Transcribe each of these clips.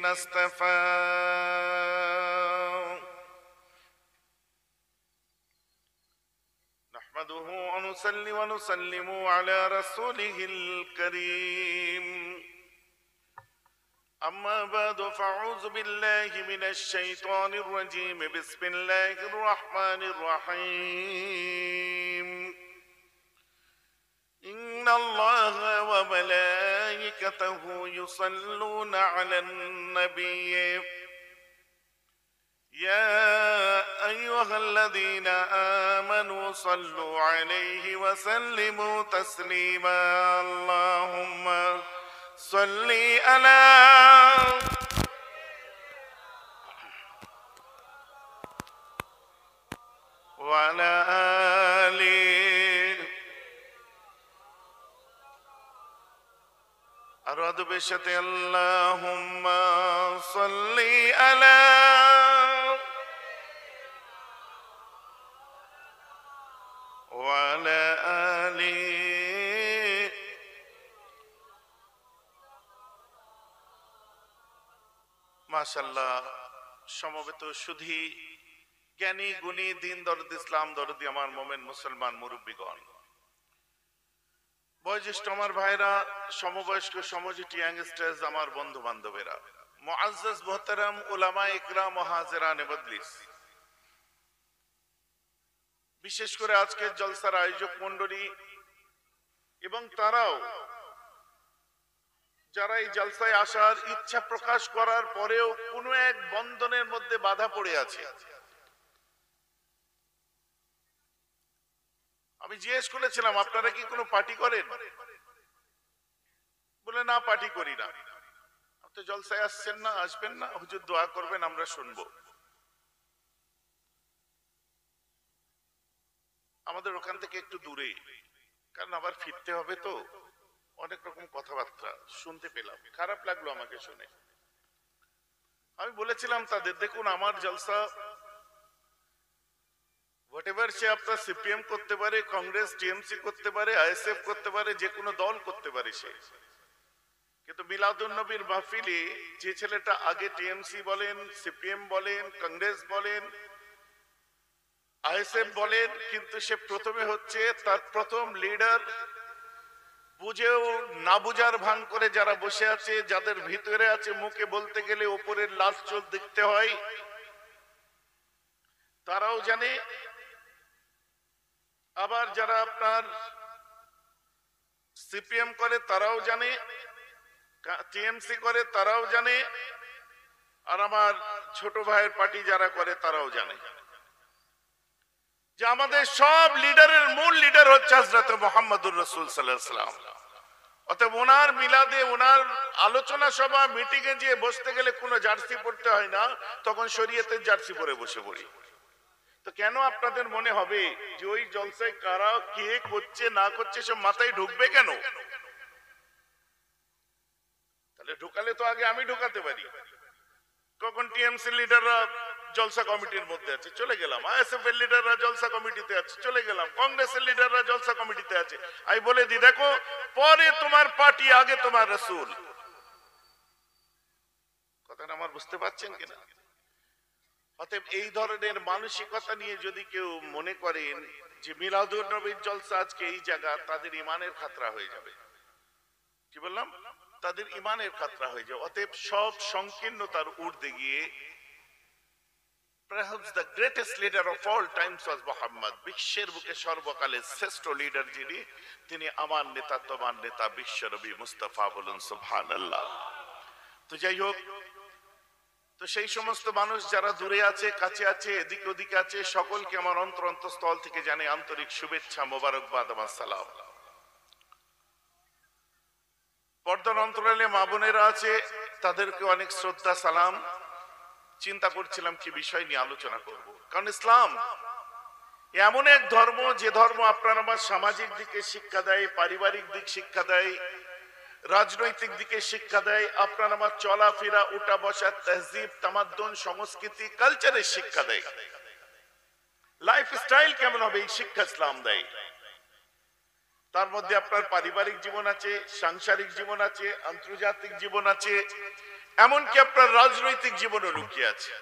الذين اصطفى نحمده ونصلي ونسلم على رسوله الكريم أما بعد فأعوذ بالله من الشيطان الرجيم بسم الله الرحمن الرحيم إن الله وملائكته يصلون على النبي يا أيها الذين آمنوا صلوا عليه وسلموا تسليما اللهم صل على وعلى آل أراد بشت اللهم صل على وعلى آل মাশাআল্লাহ। সমবেত সুধী জ্ঞানী গুণী দিন দরদ ইসলাম দরদি আমার মোমেন মুসলমান মুরব্বীগণ, বয়োজ্যেষ্ঠ আমার ভাইরা, সমবয়স্ক সমজিটি ইয়াংস্টার্স, আমার বন্ধু বান্ধবেরা, মুআজ্জাজ মুহতারাম উলামা ইকরাম ও হাজিরানে মজলিস, বিশেষ করে আজকের জলসার আয়োজক মণ্ডলী এবং তারাও যারা এই জলসায় আসার ইচ্ছা প্রকাশ করার পরেও কোনো এক বন্ধনের মধ্যে বাধা পড়ে আছে। আমি জিজ্ঞেস করেছিলাম আপনারা কি কোনো পার্টি করেন? বলে না, পার্টি করি না। তো জলসায় আসছেন না, আসবেন না, হুজুর দোয়া করবেন, আমরা শুনবো। আমাদের ওখান থেকে একটু দূরে, কারণ আবার ফিরতে হবে তো, অনেক রকম কথাবার্তা শুনতে পেলাম, খারাপ লাগলো আমাকে শুনে। আমি বলেছিলাম তাদের, দেখুন আমার জলসা হোয়াটএভার সে আপনার সিপিএম করতে পারে, কংগ্রেস টিএমসি করতে পারে, আইএসএফ করতে পারে, যে কোনো দল করতে পারে সে, কিন্তু মিলাদুন নবীর মাহফিলে যে ছেলেটা আগে টিএমসি বলেন, সিপিএম বলেন, কংগ্রেস বলেন, আইএসএফ বলেন, কিন্তু সে প্রথমে হচ্ছে তার প্রথম লিডার, বুঝেও না বুঝার ভান করে যারা বসে আছে, যাদের ভিতরে আছে মুখে বলতে গেলে ওপরের লাশ চোখ দেখতে হয়, তারাও জানে। আবার যারা আপনার সিপিএম করে তারাও জানে, টিএমসি করে তারাও জানে, আর আমার ছোট ভাইয়ের পার্টি যারা করে তারাও জানে যে আমাদের সব লিডারের মূল লিডার হচ্ছে হযরত মুহাম্মদুর রাসূল সাল্লাল্লাহু আলাইহি ওয়াসাল্লাম। অতএব ওনার মিলাদে, ওনার আলোচনা সভা মিটিংয়ে গিয়ে বসতে গেলে কোনো জার্সি পড়তে হয় না, তখন শরীয়তের জার্সি পরে বসে পড়ি। তো কেন আপনাদের মনে হবে যে ওই জলসায় কারা কে করছে না করছে সব মাথায় ঢুকবে কেন? তাহলে ঢুকালে তো আগে আমি ঢুকাতে পারি। কখন টিএমসি লিডাররা জলসা কমিটির মধ্যে আছে, চলে গেলাম। আইএসএফ এর লিডাররা জলসা কমিটিতে আছে, চলে গেলাম। কংগ্রেসের লিডাররা জলসা কমিটিতে আছে। আমি বলে দিই, দেখো, পরে তোমার পার্টি, আগে তোমার রাসূল। কথাটা আমার বুঝতে পারছেন কিনা? অতএব এই ধরনের মানসিকতা নিয়ে যদি কেউ মনে করেন যে মিলাদুন নবীর জলসা আজকে এই জায়গা, তাদের ইমানের খাতরা হয়ে যাবে। কি বললাম? তাদের ইমানের খাতরা হয়ে যাবে। অতএব সব সংকীর্ণতার ঊর্ধ্বে গিয়ে perhaps the greatest leader of all times was Muhammad, বিশ্বের বুকে সর্বকালের শ্রেষ্ঠ লিডার যিনি, তিনি আমার নেতা, তোমার নেতা, বিশ্বনবী মুস্তাফা। বলুন সুবহানাল্লাহ। তো যাই হোক, তো সেই সমস্ত মানুষ যারা দূরে আছে, কাছে আছে, এদিকে ওদিকে আছে, সকলকে আমার অন্তরস্থল থেকে জানাই আন্তরিক শুভেচ্ছা, মোবারকবাদ, আমার সালাম। পর্দার অন্তরালে মা বোনেরা আছে, তাদেরকে অনেক শ্রদ্ধা, সালাম। চিন্তা করছিলাম কি বিষয় নিয়ে আলোচনা করব, কারণ ইসলাম এমন এক ধর্ম যে ধর্ম আপনার আমার সামাজিক দিকে শিক্ষা দেয়, পারিবারিক দিক শিক্ষা দেয়, রাজনৈতিক দিকে শিক্ষা দেয়, আপনার আমার চলাফেরা, উঠা বসা, তহজিব, তামাদ্দুন, সংস্কৃতি, কালচারের শিক্ষা দেয়। লাইফস্টাইল কেমন হবে এই শিক্ষা ইসলাম দেয়। তার মধ্যে আপনার পারিবারিক জীবন আছে, সাংসারিক জীবন আছে, আন্তর্জাতিক জীবন আছে, এমনকি আপনার রাজনৈতিক জীবনও লুকিয়ে আছে।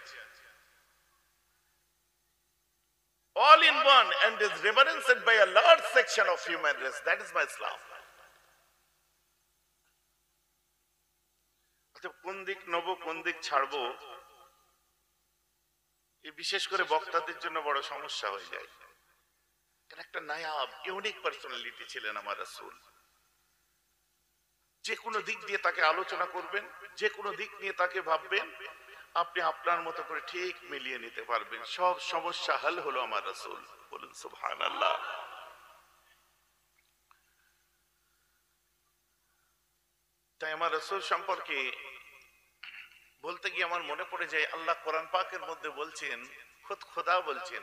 All in one and is reverenced by a large section of human race. That is my Islam. কোন দিক নেব কোন দিক ছাড়বো, এই বিশেষ করে বক্তাদের জন্য বড় সমস্যা হয়ে যায়। একটা নায়াব ইউনিক পার্সোনালিটি ছিলেন আমার রাসূল। যে কোনো দিক দিয়ে তাকে আলোচনা করবেন, যে কোনো দিক নিয়ে তাকে ভাববেন, আপনি আপনার মতো করে ঠিক মিলিয়ে নিতে পারবেন। সব সমস্যা হল হলো আমার রাসূল। বলুন সুবহানাল্লাহ। তাই আমার রাসূল সম্পর্কে বলতে গিয়ে আমার মনে পড়ে যায় আল্লাহ কোরআন পাকের মধ্যে বলছেন, খুদ খোদা বলছেন,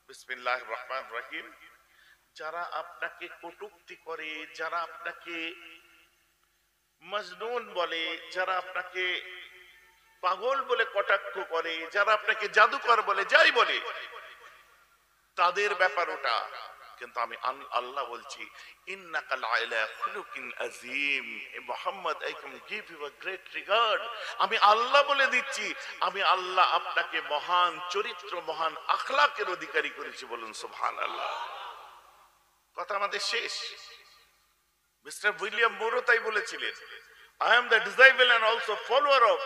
বিসমিল্লাহির রহমানির রহিম, যারা আপনাকে কটূক্তি করে, যারা আপনাকে মজনুন বলে, যারা আপনাকে পাগল বলে কটাক্ষ করে, যারা আপনাকে জাদুকর বলে, যাই বলে, তাদের ব্যাপার ওটা। কিন্তু আমি আল্লাহ বলছি, ইন্নাকা লাআলা খুলুকিন আযীম, Muhammad I can give you a great regard. আমি আল্লাহ বলে দিচ্ছি, আমি আল্লাহ আপনাকে মহান চরিত্র, মহান আখলাকের অধিকারী করেছি। বলুন সুবহানাল্লাহ। কথা আমাদের শেষ। মিস্টার উইলিয়াম মোরো তাই বলেছিলেন, I am the disciple and also follower of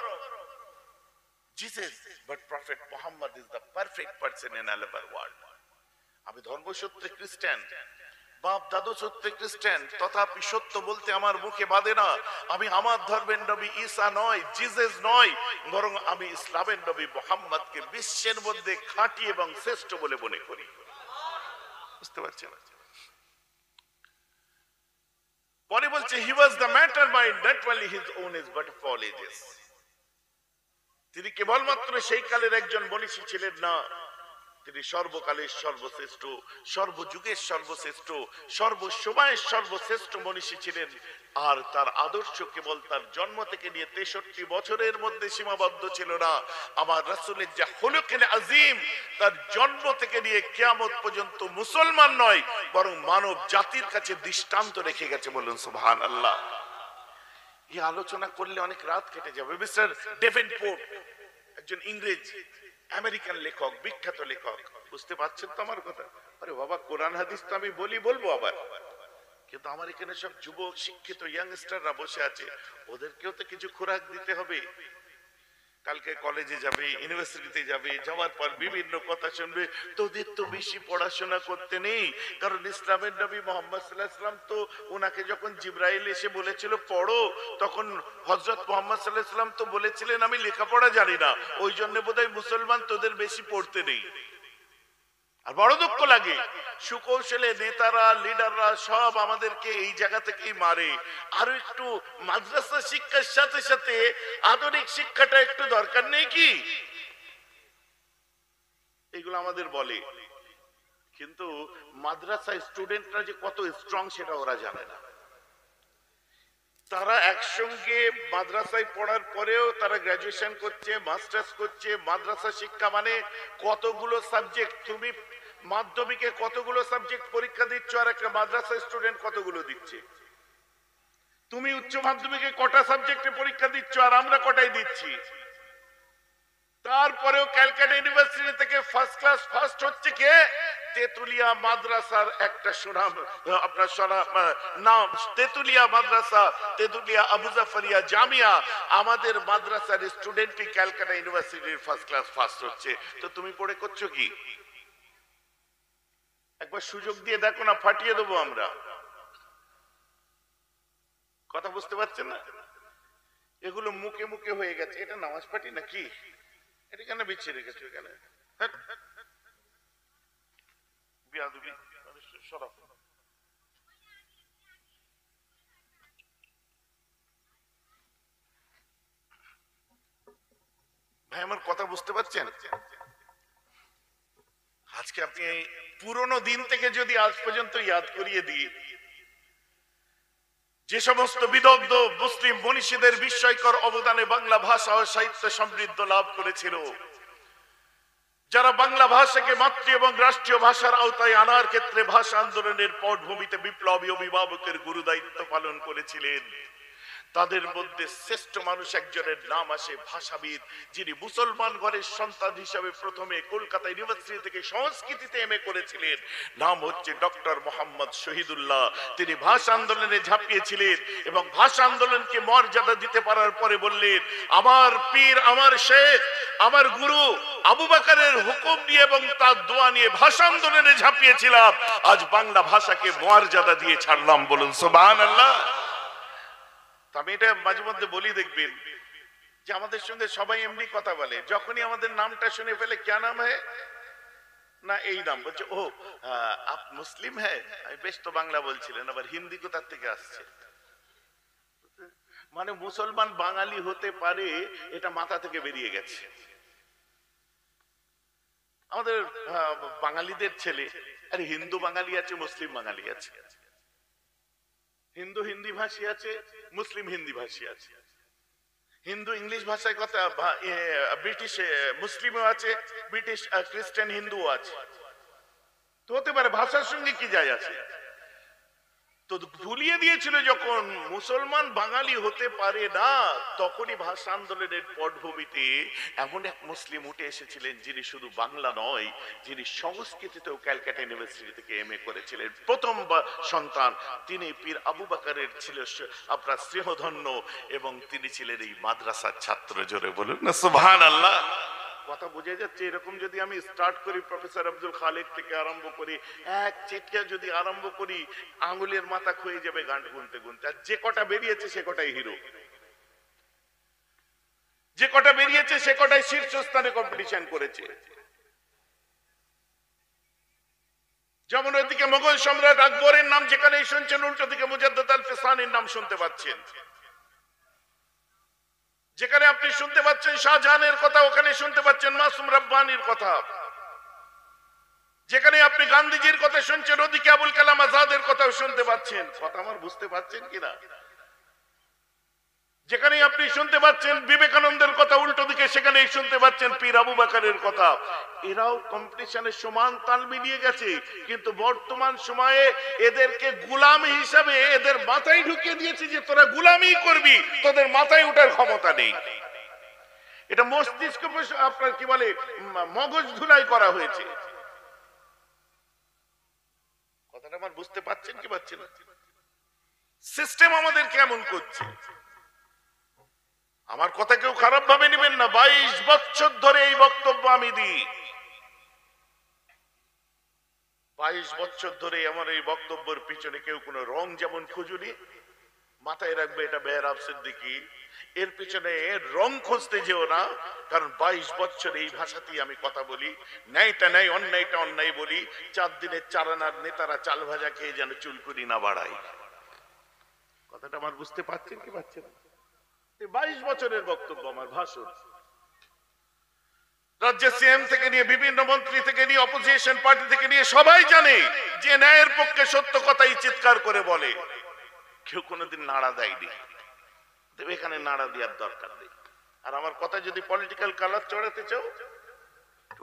Jesus, but Prophet Muhammad is the perfect person in all over world. আমি ধর্মসূত্রে খ্রিস্টান, বাপ দাদু সূত্রে খ্রিস্টান, তথাপি সত্য বলতে আমার মুখে বাঁধে না। আমি আমার ধর্মের নবী ঈসা নয়, জিসাস নয়, বরং আমি ইসলামের নবী মুহাম্মদকে বিশ্বের মধ্যে খাঁটি এবং শ্রেষ্ঠ বলে মনে করি। বুঝতে পারছেন? পরে বলছে, he was the matter mind, not only his own age but of all ages. তিনি কেবলমাত্র সেই কালের একজন মনীষী ছিলেন না, তিনি সর্বকালের সর্বশ্রেষ্ঠ, সর্বযুগের সর্বশ্রেষ্ঠ, সর্বসময়ের সর্বশ্রেষ্ঠ মনীষী ছিলেন। আর তার আদর্শ কেবল তার জন্ম থেকে নিয়ে 63 বছরের মধ্যে সীমাবদ্ধ ছিল না। আমার রাসূলের যা খুলুকিন আযীম, তার জন্ম থেকে নিয়ে কিয়ামত পর্যন্ত মুসলমান নয়, বরং মানব জাতির কাছে দৃষ্টান্ত রেখে গেছে। বলুন সুবহানাল্লাহ। এই আলোচনা করলে অনেক রাত কেটে যাবে। মিস্টার ডেভেনপোর্ট একজন ইংরেজ আমেরিকান লেখক, বিখ্যাত লেখক। বুঝতে পারছেন তো আমার কথা? আরে বাবা, কোরআন হাদিস তো আমি বলবো আবার, কিন্তু আমার এখানে সব যুবক শিক্ষিত ইয়াংস্টাররা বসে আছে, ওদেরকেও তো কিছু খোরাক দিতে হবে। কালকে কলেজে যাবে, ইউনিভার্সিটিতে যাবে, যাওয়ার পর বিভিন্ন কথা শুনবে। তোদের তো বেশি পড়াশোনা করতে নেই, কারণ ইসলামের নবী মুহাম্মদ সাল্লাল্লাহু আলাইহি ওয়াসাল্লাম তো ওনাকে যখন জিবরাইল এসে বলেছিল পড়ো, তখন হযরত মুহাম্মদ সাল্লাল্লাহু আলাইহি ওয়াসাল্লাম তো বলেছিলেন আমি লেখাপড়া জানি না, ওই জন্য বোধহয় মুসলমান তোদের বেশি পড়তে নেই। আর বড় দুঃখ লাগে, সুকৌশলে নেতারা, লিডাররা সব আমাদেরকে এই জায়গা থেকেই মারে। আরো একটু মাদ্রাসা শিক্ষার সাথে সাথে আধুনিক শিক্ষাটা একটু দরকার নেই কি? এগুলো আমাদের বলে, কিন্তু মাদ্রাসা স্টুডেন্টরা যে কত স্ট্রং সেটা ওরা জানে না। তারা একসঙ্গে মাদ্রাসায় পড়ার পরেও তারা গ্রাজুয়েশন করছে, মাস্টার্স করছে। মাদ্রাসা শিক্ষা মানে কতগুলো সাবজেক্ট, তুমি মাধ্যমিকে কতগুলো সাবজেক্ট পরীক্ষা দিচ্ছ আর একটা মাদ্রাসা স্টুডেন্ট কতগুলো দিচ্ছে। তুমি উচ্চ মাধ্যমিকে কটা সাবজেক্টে পরীক্ষা দিচ্ছ আর আমরা কটাই দিচ্ছি। তারপরেও ক্যালকাটা ইউনিভার্সিটি থেকে ফার্স্ট ক্লাস ফার্স্ট হচ্ছে কে? তেতুলিয়া মাদ্রাসার একটা সুনাম, আপনার নাম তেতুলিয়া মাদ্রাসা, তেতুলিয়া আবু জাফরিয়া জামিয়া। আমাদের মাদ্রাসার স্টুডেন্টই ক্যালকাটা ইউনিভার্সিটির ফার্স্ট ক্লাস ফার্স্ট হচ্ছে। তো তুমি পড়ে করছো কি? একবার সুযোগ দিয়ে দেখো না, ফাটিয়ে দেবো আমরা। কথা বুঝতে পারছেন না? এগুলো মুখে মুখে হয়ে গেছে। এটা নামাজ পার্টি নাকি? এটা কেন বিছিয়ে রেখেছো এখানে? ভাই আমার কথা বুঝতে পারছেন? আজকে আপনি পুরনো দিন থেকে যদি আজ পর্যন্ত ইয়াদ করিয়ে দিই, যে সমস্ত বিদগ্ধ মুসলিম মনীষীদের বিস্ময়কর অবদানে বাংলা ভাষা ও সাহিত্য সমৃদ্ধ লাভ করেছিল, যারা বাংলা ভাষাকে মাতৃ এবং রাষ্ট্রীয় ভাষার আওতায় আনার ক্ষেত্রে ভাষা আন্দোলনের পটভূমিতে বিপ্লবী অভিভাবকের গুরুদায়িত্ব পালন করেছিলেন, তাদের মধ্যে শ্রেষ্ঠ মানুষ একজনের নাম আসে ভাষাবিদ, যিনি মুসলমান ঘরের সন্তান হিসাবে প্রথমে কলকাতা ইউনিভার্সিটি থেকে সংস্কৃতিতে এমএ করেছিলেন। নাম হচ্ছে ডক্টর মোহাম্মদ শহীদুল্লাহ। তিনি ভাষা আন্দোলনে ঝাঁপিয়েছিলেন এবং ভাষা আন্দোলনকে মর্যাদা দিতে পারার পরে বললেন, আমার পীর, আমার শেখ, আমার গুরু আবু বকরের হুকুম নিয়ে এবং তার দোয়া নিয়ে ভাষা আন্দোলনে ঝাঁপিয়েছিলাম, আজ বাংলা ভাষাকে মর্যাদা দিয়ে ছাড়লাম। বলুন সুবহানাল্লাহ। আমি এটা মাঝে মধ্যে বলি, দেখবেন যে আমাদের সঙ্গে সবাই এমনি কথা বলে, যখনই আমাদের নামটা শুনে ফেলে, ক্যা নাম হ্যায়, না এই নাম, বলছে ও আপ মুসলিম হ্যায়। বেশ তো বাংলা বলছিলেন, আবার হিন্দি কোথার থেকে আসছে। মানে মুসলমান বাঙালি হতে পারে এটা মাথা থেকে বেরিয়ে গেছে। আমাদের বাঙালিদের ছেলে, আরে হিন্দু বাঙালি আছে, মুসলিম বাঙালি আছে, হিন্দু হিন্দি ভাষী আছে, মুসলিম হিন্দি ভাষী আছে, হিন্দু ইংলিশ ভাষায় কথা, ব্রিটিশ মুসলিমও আছে, ব্রিটিশ খ্রিস্টান হিন্দুও আছে। তো হতে পারে, ভাষার সঙ্গে কি যায় আছে। তো ভুলিয়ে দিয়েছিল যখন মুসলমান বাঙালি হতে পারে না, তখনই ভাষা আন্দোলনের পটভূমিতে এমন এক মুসলিম উঠে এসেছিলেন, যিনি শুধু বাংলা নয়, যিনি সংস্কৃতিতেও ক্যালকাটা ইউনিভার্সিটি থেকে এমএ করেছিলেন, প্রথম সন্তান। তিনি পীর আবু বকরের ছিল আপনার স্নেহধন্য, এবং তিনি ছিলেন এই মাদ্রাসার ছাত্র। জোরে বলুন না সুবহানাল্লাহ। কথা বোঝা যাচ্ছে? এরকম যদি আমি স্টার্ট করি, প্রফেসর আব্দুল খালেক থেকে আরম্ভ করি, এক চিটকা যদি আরম্ভ করি, আঙ্গুলের মাথা ক্ষয়ে যাবে গান গুনতে গুনতে। আর যে কটা বেরিয়েছে সে কটাই হিরো, যে কটা বেরিয়েছে সে কটাই শীর্ষস্থানে কম্পিটিশন করেছে। যেমন ওইদিকে মোগল সম্রাট আকবরের নাম যেখানেই শুনছেন, উল্টো দিকে মুজাদ্দেদ আল ফিসানির নাম শুনতে পাচ্ছেন। যেখানে আপনি শুনতে পাচ্ছেন শাহজাহানের কথা, ওখানে শুনতে পাচ্ছেন মাসুম রব্বানির কথা। যেখানে আপনি গান্ধীজির কথা শুনছেন, ওদিকে আবুল কালাম আজাদের কথাও শুনতে পাচ্ছেন। কথা আমার বুঝতে পাচ্ছেন কিনা? যেখানে আপনি শুনতে পাচ্ছেন বিবেকানন্দের কথা, উল্টো দিকে সেখানেই শুনতে পাচ্ছেন পীর আবু বকরের কথা। এরাও কম্পিটিশনের সমান তাল মিলিয়ে গেছে, কিন্তু বর্তমান সময়ে এদেরকে গোলাম হিসাবে এদের মাথায় ঢুকিয়ে দিয়েছে যে তোরা গোলামি করবি, তোদের মাথায় ওঠার ক্ষমতা নেই। এটা মস্তিষ্ক আপনার কি বলে মগজ ধুলাই করা হয়েছে। কথাটা আমার বুঝতে পাচ্ছেন কি পাচ্ছেন? সিস্টেম আমাদের কেমন করছে। আমার কথা কেউ খারাপ ভাবে নেবেন না, 22 বছর ধরে এই বক্তব্য আমি দিই। 22 বছর ধরে আমার এই বক্তব্যের পিছনে কেউ কোনো রং যেমন খুঁজুনি, মাথায় রাখবে এটা মেহরাব সিদ্দিকী, এর পিছনে রং খুঁজতে যেও না। কারণ 22 বছর এই ভাষাতেই আমি কথা বলি, ন্যায়টা ন্যায়, অন্যায়টা অন্যায় বলি। 4 দিনের চারানার নেতারা চাল ভাজা খেয়ে যেন চুলকুনি না বাড়াই। কথাটা আমার বুঝতে পারছেন কি পাচ্ছেন? 22 বছরের বক্তব্য, আমার ভাষণ। রাজ্যে সিএম থেকে নিয়ে বিভিন্ন মন্ত্রী থেকে নিয়ে অপোজিশন পার্টি থেকে নিয়ে সবাই জানে যে ন্যায়ের পক্ষে সত্য কথাই চিৎকার করে বলে। কেউ কোনোদিন নাড়া দেয়নি, এখানে নাড়া দেওয়ার দরকার নেই। আর আমার কথা যদি পলিটিক্যাল কালার চড়াতে চাও,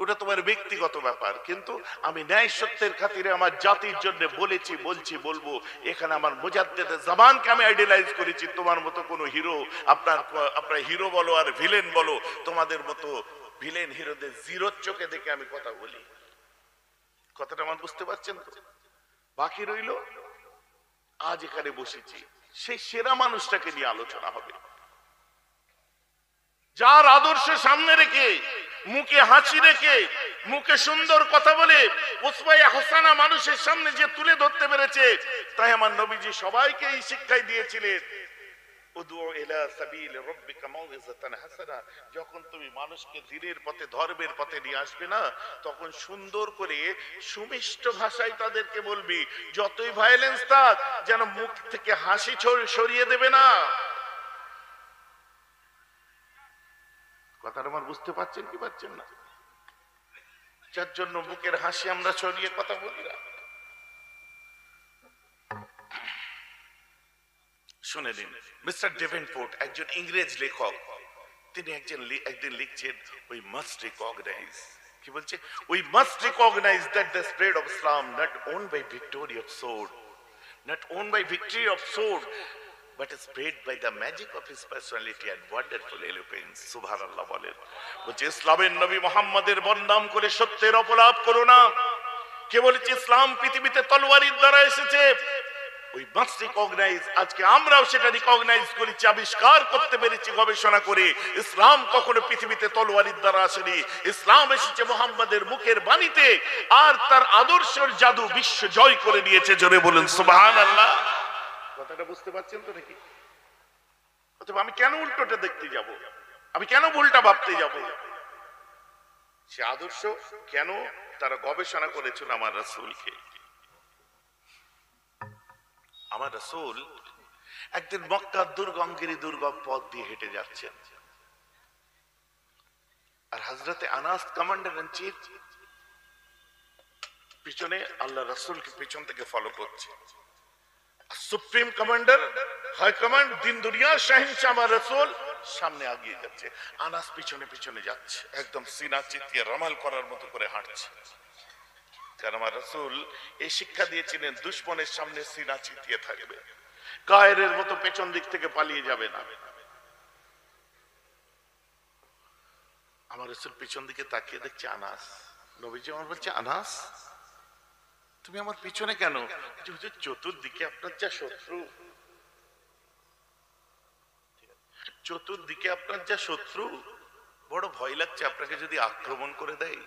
ওটা তোমার ব্যক্তিগত ব্যাপার, কিন্তু আমি ন্যায় সত্যের খাতিরে আমার জাতির জন্য বলেছি, বলছি, বলবো। এখানে আমার মুজাদ্দেদ জামানকে আমি আইডিয়ালাইজ করেছি। তোমার মতো কোনো হিরো, আপনার হিরো বলো আর ভিলেন বলো, তোমাদের মতো ভিলেন হিরোদের জিরোর চোখে দেখে আমি কথা বলি। কথাটা আমার বুঝতে পারছেন তো? বাকি রইল আজ এখানে বসেছি, সেই সেরা মানুষটাকে নিয়ে আলোচনা হবে, যার আদর্শ সামনে রেখে, মুখে হাসি রেখে, মুখে সুন্দর কথা বলে উসওয়ায়ে হাসানা মানুষের সামনে যে তুলে ধরতে পেরেছে। তাই আমার নবীজি সবাইকে এই শিক্ষাই দিয়েছিলেন, উদউ ইলা সাবিল রাব্বিকা মাউইযাতান হাসানা। যখন তুমি মানুষকে দ্বীনের পথে, ধর্মের পথে নিয়ে আসবে না, তখন সুন্দর করে সুমিষ্ট ভাষায় তাদেরকে বলবি। যতই ভায়োলেন্স থাক, যেন মুখ থেকে হাসি সরিয়ে দেবে না। কথাটা আমার বুঝতে পারছেন কি পাচ্ছেন না? যার জন্য বুকের হাসি আমরা ছড়িয়ে কথা বলি না। শুনে নিন, মিস্টার ডেভেনপোর্ট একজন ইংরেজ লেখক, তিনি একদিন লিখছেন, উই মাস্ট রিকগনাইজ, কি বলছে, we must recognise that the spread of Islam not own by victory of sword, not owned by victory of sword, but spread by the magic of his personality and wonderful eloquence. সুবহানাল্লাহ বলেন। বলছে ইসলামের নবী মুহাম্মদের বদনাম করে সত্যের অপলাপ করো না। কে বলেছে ইসলাম পৃথিবীতে তলোয়ারের দ্বারা এসেছে? We must recognize, আজকে আমরাও সেটা রিকগনাইজ করেছি, আবিষ্কার করতে পেরেছি গবেষণা করে, ইসলাম কখনো পৃথিবীতে তলোয়ারের দ্বারা আসেনি। ইসলাম এসেছে মুহাম্মাদের মুখের বাণীতে, আর তার আদর্শের জাদু বিশ্ব জয় করে নিয়েছে। জোরে বলুন সুবহানাল্লাহ। কথাটা বুঝতে পারছেন তো নাকি? অথবা আমি কেন উল্টোটা দেখতে যাব? আমি কেন ভুলটা ভাবতে যাব? সে আদর্শ কেন তারা গবেষণা করেছিল আমার রাসূলকে। আমার রাসূল একদিন মক্কার দুর্গমগিরি দুর্গম পথ দিয়ে হেঁটে যাচ্ছেন, আর হযরতে আনাস কমান্ডার ইন চিফ পিছনে আল্লাহ রাসূলকে পিছন থেকে ফলো করছে। সুপ্রিম কমান্ডার, হাই কমান্ড, দিন দুনিয়ার শাহিনশাহ আমার রাসূল সামনে এগিয়ে যাচ্ছে, আনাস পিছনে পিছনে যাচ্ছে, একদম সিনা চিতিয়ে রামাল করার মতো করে হাঁটছে। কারণ আমার রাসূল এই শিক্ষা দিয়েছিলেন দুশমনের সামনে সিনা চিতিয়ে থাকবে, কায়েরের মতো পেছন দিক থেকে পালিয়ে যাবে না। আমার রাসূল পিছন দিকে তাকিয়ে দেখছে আনাস। নবীজি আমার বলছে, আনাস তুমি আমার পিছনে কেন? চতুর্দিকে আপনার যা শত্রু, চতুর্দিকে আপনার যা শত্রু, বড় ভয় লাগছে আপনাকে যদি আক্রমণ করে দেয়,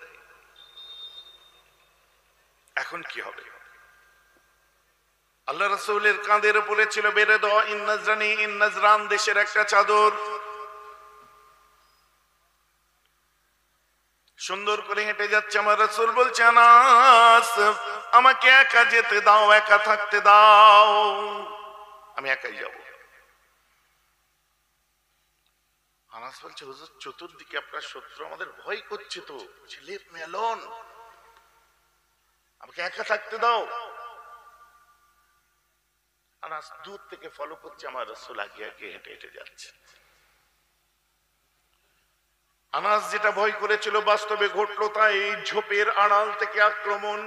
এখন কি হবে? আল্লাহ রাসূলের কাঁধের উপরে ছিল বেড়ে দেওয়া ইন-নাজরান দেশের একটা চাদর। সুন্দর করে হেঁটে যাচ্ছে আমার রাসূল। বলছে, আনাস আমাকে একা যেতে দাও, একা থাকতে দাও, আমি একাই যাব। আনাস বলছে, হুজুর চতুর্দিকে আপনার শত্রু, আমাদের ভয় করছে তো, লিভ মি অ্যালোন, আমাকে একা থাকতে দাও। আনাস দূর থেকে ফলো করছে আমার রাসূল আগে আগে হেঁটে হেঁটে যাচ্ছে। আনাস যেটা ভয় করেছিল বাস্তবে ঘটলো তাই। ঝোপের আড়াল থেকে আক্রমণ।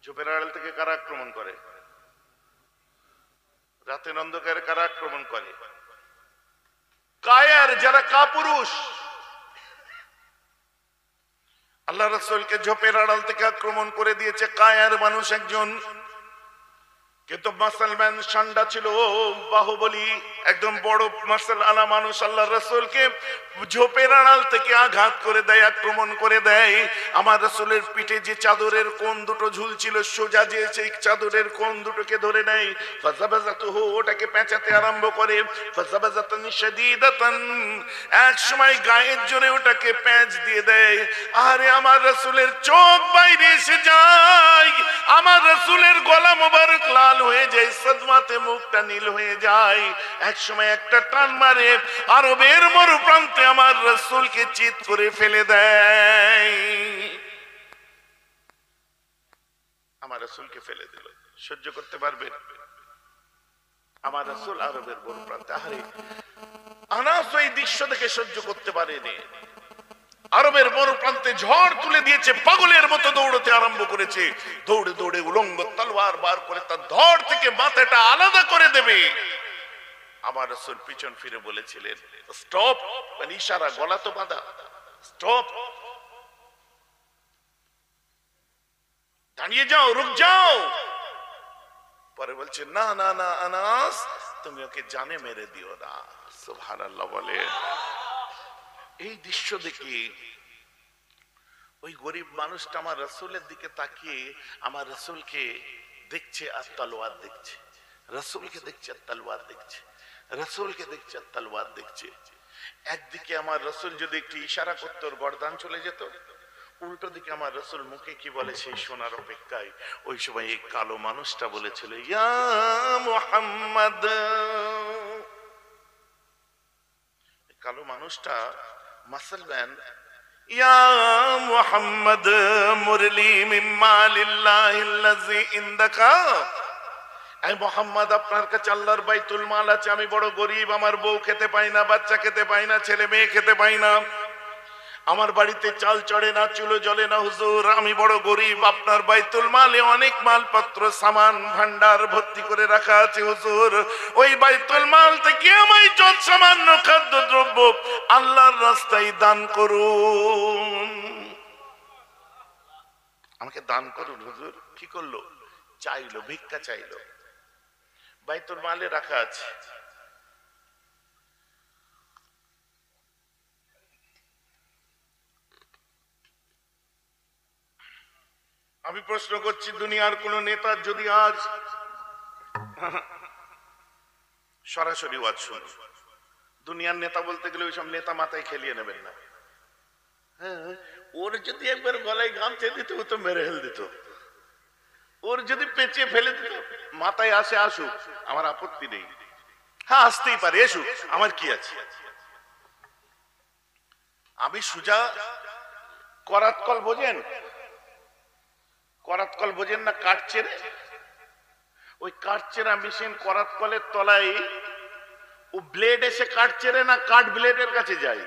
ঝোপের আড়াল থেকে কারা আক্রমণ করে? রাতের অন্ধকারে কারা আক্রমণ করে? কায়ার, যারা কাপুরুষ। আল্লাহ রাসূলকে ঝোপের আড়াল থেকে আক্রমণ করে দিয়েছে কায়ার মানুষ একজন। কিন্তু মুসলমান সান্ডা ছিল, বাহুবলী, একদম বড় মার্শাল আলা মানুষ আল্লাহ রাসূলকে ঝোপের আড়াল থেকে আঘাত করে দেয়, আক্রমণ করে দেয়। আমার রাসূলের পিঠে যে চাদরের কোণ দুটো ঝুলছিল, সোজা যে সেই চাদরের কোণ দুটোকে ধরে নেয়, ফাযাবাযাতুহু, ওটাকে পেঁচাতে আরম্ভ করে, ফাযাবাযাতান শাদীদাতান, এক সময় গায়ের জোরে ওটাকে প্যাঁচ দিয়ে দেয়। আরে আমার রাসূলের চোখ বাইরে এসে যায়, আমার রাসূলের গলা মোবারক লাল হয়ে যায়, সদমাতে মুখটা নীল হয়ে যায়। এক সময় একটা টান মারে, আরবের মরুপ্রান্তে আমার রাসূলকে চিৎ করে ফেলে দেয়। আমার রাসূলকে ফেলে দিল, সহ্য করতে পারবেন? আমার রাসূল আরবের মরুপ্রান্তে। আরে আনাস এই দৃশ্য দেখে সহ্য করতে পারেনি। আরবের মরুপ্রান্তে ঝড় তুলে দিয়েছে, পাগলের মতো দৌড়তে আরম্ভ করেছে। দৌড়ে দৌড়ে উলঙ্গ তলোয়ার বার করে তার ধড় থেকে মাথাটা আলাদা করে দেবে। আমার রাসূল পিছন ফিরে বলেছিলেন, স্টপ, মানে ইশারা, গলা তো বাঁধা, স্টপ, দাঁড়িয়ে যাও, রুক যাও। পরে বলছে, না না না আনাস, তুমি ওকে জানে মেরে দিও না। সুবহানাল্লাহ বলে। এই দৃশ্য দেখে ওই গরিব মানুষটা আমার রাসূলের দিকে তাকিয়ে আমার রাসূলকে দেখছে আর তলোয়ার দেখছে, রাসূলকে দেখছে আর তলোয়ার দেখছে, রাসূলকে দেখছে আর তলোয়ার দেখছে। একদিকে আমার রাসূল যদি একটু ইশারা করতো, ওর গর্দান চলে যেত। উল্টো দিকে আমার রাসূল মুখে কি বলে সেই শোনার অপেক্ষায় ওই সময় এই কালো মানুষটা বলেছিল, ইয়া মুহাম্মদ। কালো মানুষটা মুসলমান, ইয়া মুহাম্মদ মুরলি মিন মালিল্লাহিল্লাযী ইনদাকা, এই মুহাম্মদ আপনার কাছে আল্লাহর বাইতুল মাল আছে, আমি বড় গরীব, আমার বউ খেতে পাই না, বাচ্চা খেতে পাই না, ছেলে মেয়ে খেতে পাই না, আমার বাড়িতে চাল চড়ে না, চুলো জ্বলে না হুজুর, আমি বড় গরিব, আপনার বাইতুল মালে অনেক মালপত্র সামান ভান্ডার ভর্তি করে রাখা আছে হুজুর, ওই বাইতুল মাল থেকে আমায় যত সামান্য খাদ্য দ্রব্য আল্লাহর রাস্তায় দান করুন, আমাকে দান করুন হুজুর। কি করলো? চাইলো, ভিক্ষা চাইলো, বাইতুল মালে রাখা আছে। আমি প্রশ্ন করছি, দুনিয়ার কোন নেতার যদি আজ সরাসরি ওয়াজ শুনুন, দুনিয়ার নেতা বলতে গেলে ওইসব নেতা মাথায় খেলিয়ে নেবেন না, হ্যাঁ, ওর যদি একবার গলায় গামছা দিত ও তো মেরে ফেল দিত, ওর যদি পেঁচিয়ে ফেলে দিত, মাথায় আসে আসুক, আমার আপত্তি নেই, হ্যাঁ আসতেই পারে, এসুক, আমার কি আছে। আমি সুজা করাতকল বোঝেন? করাতকল বোঝেন না? কাঠচেরা, ওই কাঠচেরা মেশিন করাতকলের তলায় ও ব্লেড এসে কাঠ চেরে না, কাঠ ব্লেডের কাছে যায়,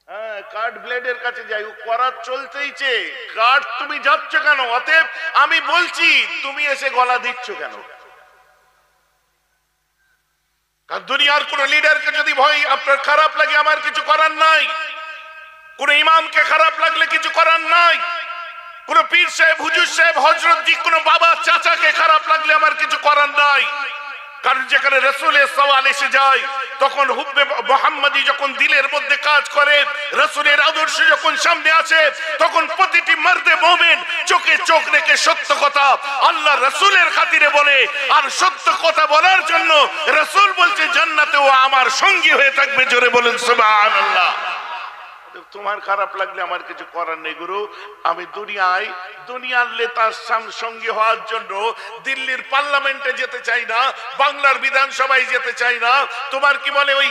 হ্যাঁ কাঠ ব্লেডের কাছে যাই, ও করাত চলতেইছে, কাঠ তুমি যাচ্ছ কেন? অতএব আমি বলছি তুমি এসে গলা দিচ্ছ কেন? কারণ দুনিয়ার কোন লিডারকে যদি ভয় আপনার খারাপ লাগে, আমার কিছু করার নাই, কোন ইমামকে খারাপ লাগলে কিছু করার নাই, কোন পীর সাহেব, হুজুর সাহেব, হযরত জি, কোন বাবা চাচাকে খারাপ লাগলে আমার কিছু করার নাই। কারণ যেখানে রাসূলের সওয়াল এসে যায়, তখন হুব্বে মুহাম্মাদি যখন দিলের মধ্যে কাজ করে, রাসূলের আদর্শ যখন সামনে আসে, তখন প্রতিটি মর্দে মুমিন চোখে চোখ রেখে সত্য কথা আল্লাহ রাসূলের খাতিরে বলে, আর সত্য কথা বলার জন্য রাসূল বলছে জান্নাতেও আমার সঙ্গী হয়ে থাকবে। জোরে বলেন সুবহানাল্লাহ। তোমার খারাপ লাগলে আমার কিছু করার নেই গুরু, আমি দুনিয়ার নেতার সঙ্গী হওয়ার জন্য দিল্লির পার্লামেন্টে যেতে চাই না, বাংলার বিধানসভায় যেতে চাই না, তোমার কি বলে ওই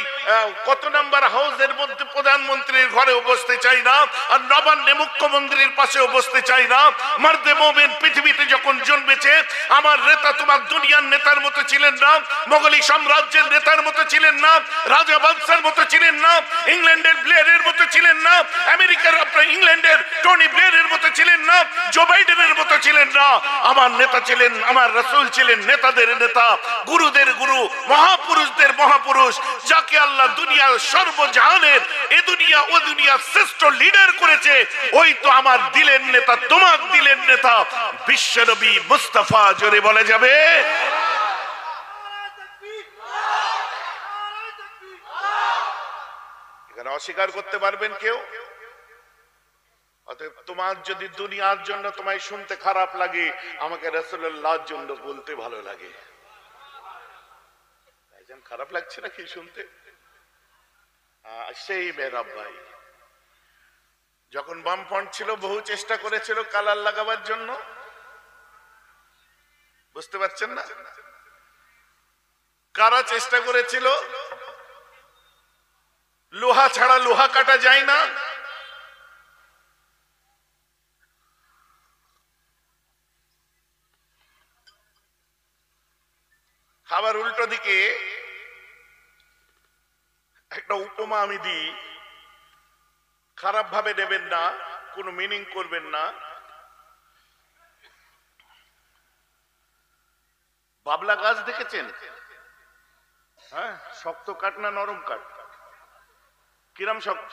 কত নাম্বার হাউসের মধ্যে প্রধানমন্ত্রীর ঘরেও বসতে চাই না, আর নবান্নে মুখ্যমন্ত্রীর পাশেও বসতে চাই না। মর্দে মুমিন পৃথিবীতে যখন জন্মেছে, আমার নেতা তোমার দুনিয়ার নেতার মতো ছিলেন না, মোগলি সাম্রাজ্যের নেতার মতো ছিলেন না, রাজা বাদশার মতো ছিলেন না, ইংল্যান্ডের ব্লেয়ারের মতো ছিলেন না, আমেরিকার আপনার ইংল্যান্ডের টনি ব্লেয়ারের মতো ছিলেন না, জো বাইডেনের মতো ছিলেন না। আমার নেতা ছিলেন, আমার রাসূল ছিলেন নেতাদের নেতা, গুরুদের গুরু, মহাপুরুষদের মহাপুরুষ, যাকে আল্লাহ দুনিয়ার সর্বজাহানের এ দুনিয়া ও দুনিয়া শ্রেষ্ঠ লিডার করেছে, ওই তো আমার দিলের নেতা, তোমার দিলের নেতা বিশ্বনবী মুস্তাফা। জোরে বলে যাবে। অস্বীকার করতে পারবেন কেউ? অতএব তোমার যদি দুনিয়ার জন্য তোমায় শুনতে খারাপ লাগে, আমাকে রাসূলুল্লাহর জন্য বলতে ভালো লাগে। খারাপ লাগছে না কি শুনতে? সেই মেহরাব ভাই যখন বামফ্রন্ট ছিল, বহু চেষ্টা করেছিল কালার লাগাবার জন্য, বুঝতে পারছেন না? কারা চেষ্টা করেছিল? লোহা ছাড়া লোহা কাটা যায় না, আবার উল্টো দিকে একটা উপমা আমি দিই, খারাপ ভাবে নেবেন না, কোনো মিনিং করবেন না। বাবলা গাছ দেখেছেন? হ্যাঁ, শক্ত কাঠ না নরম কাঠ? কিরাম শক্ত?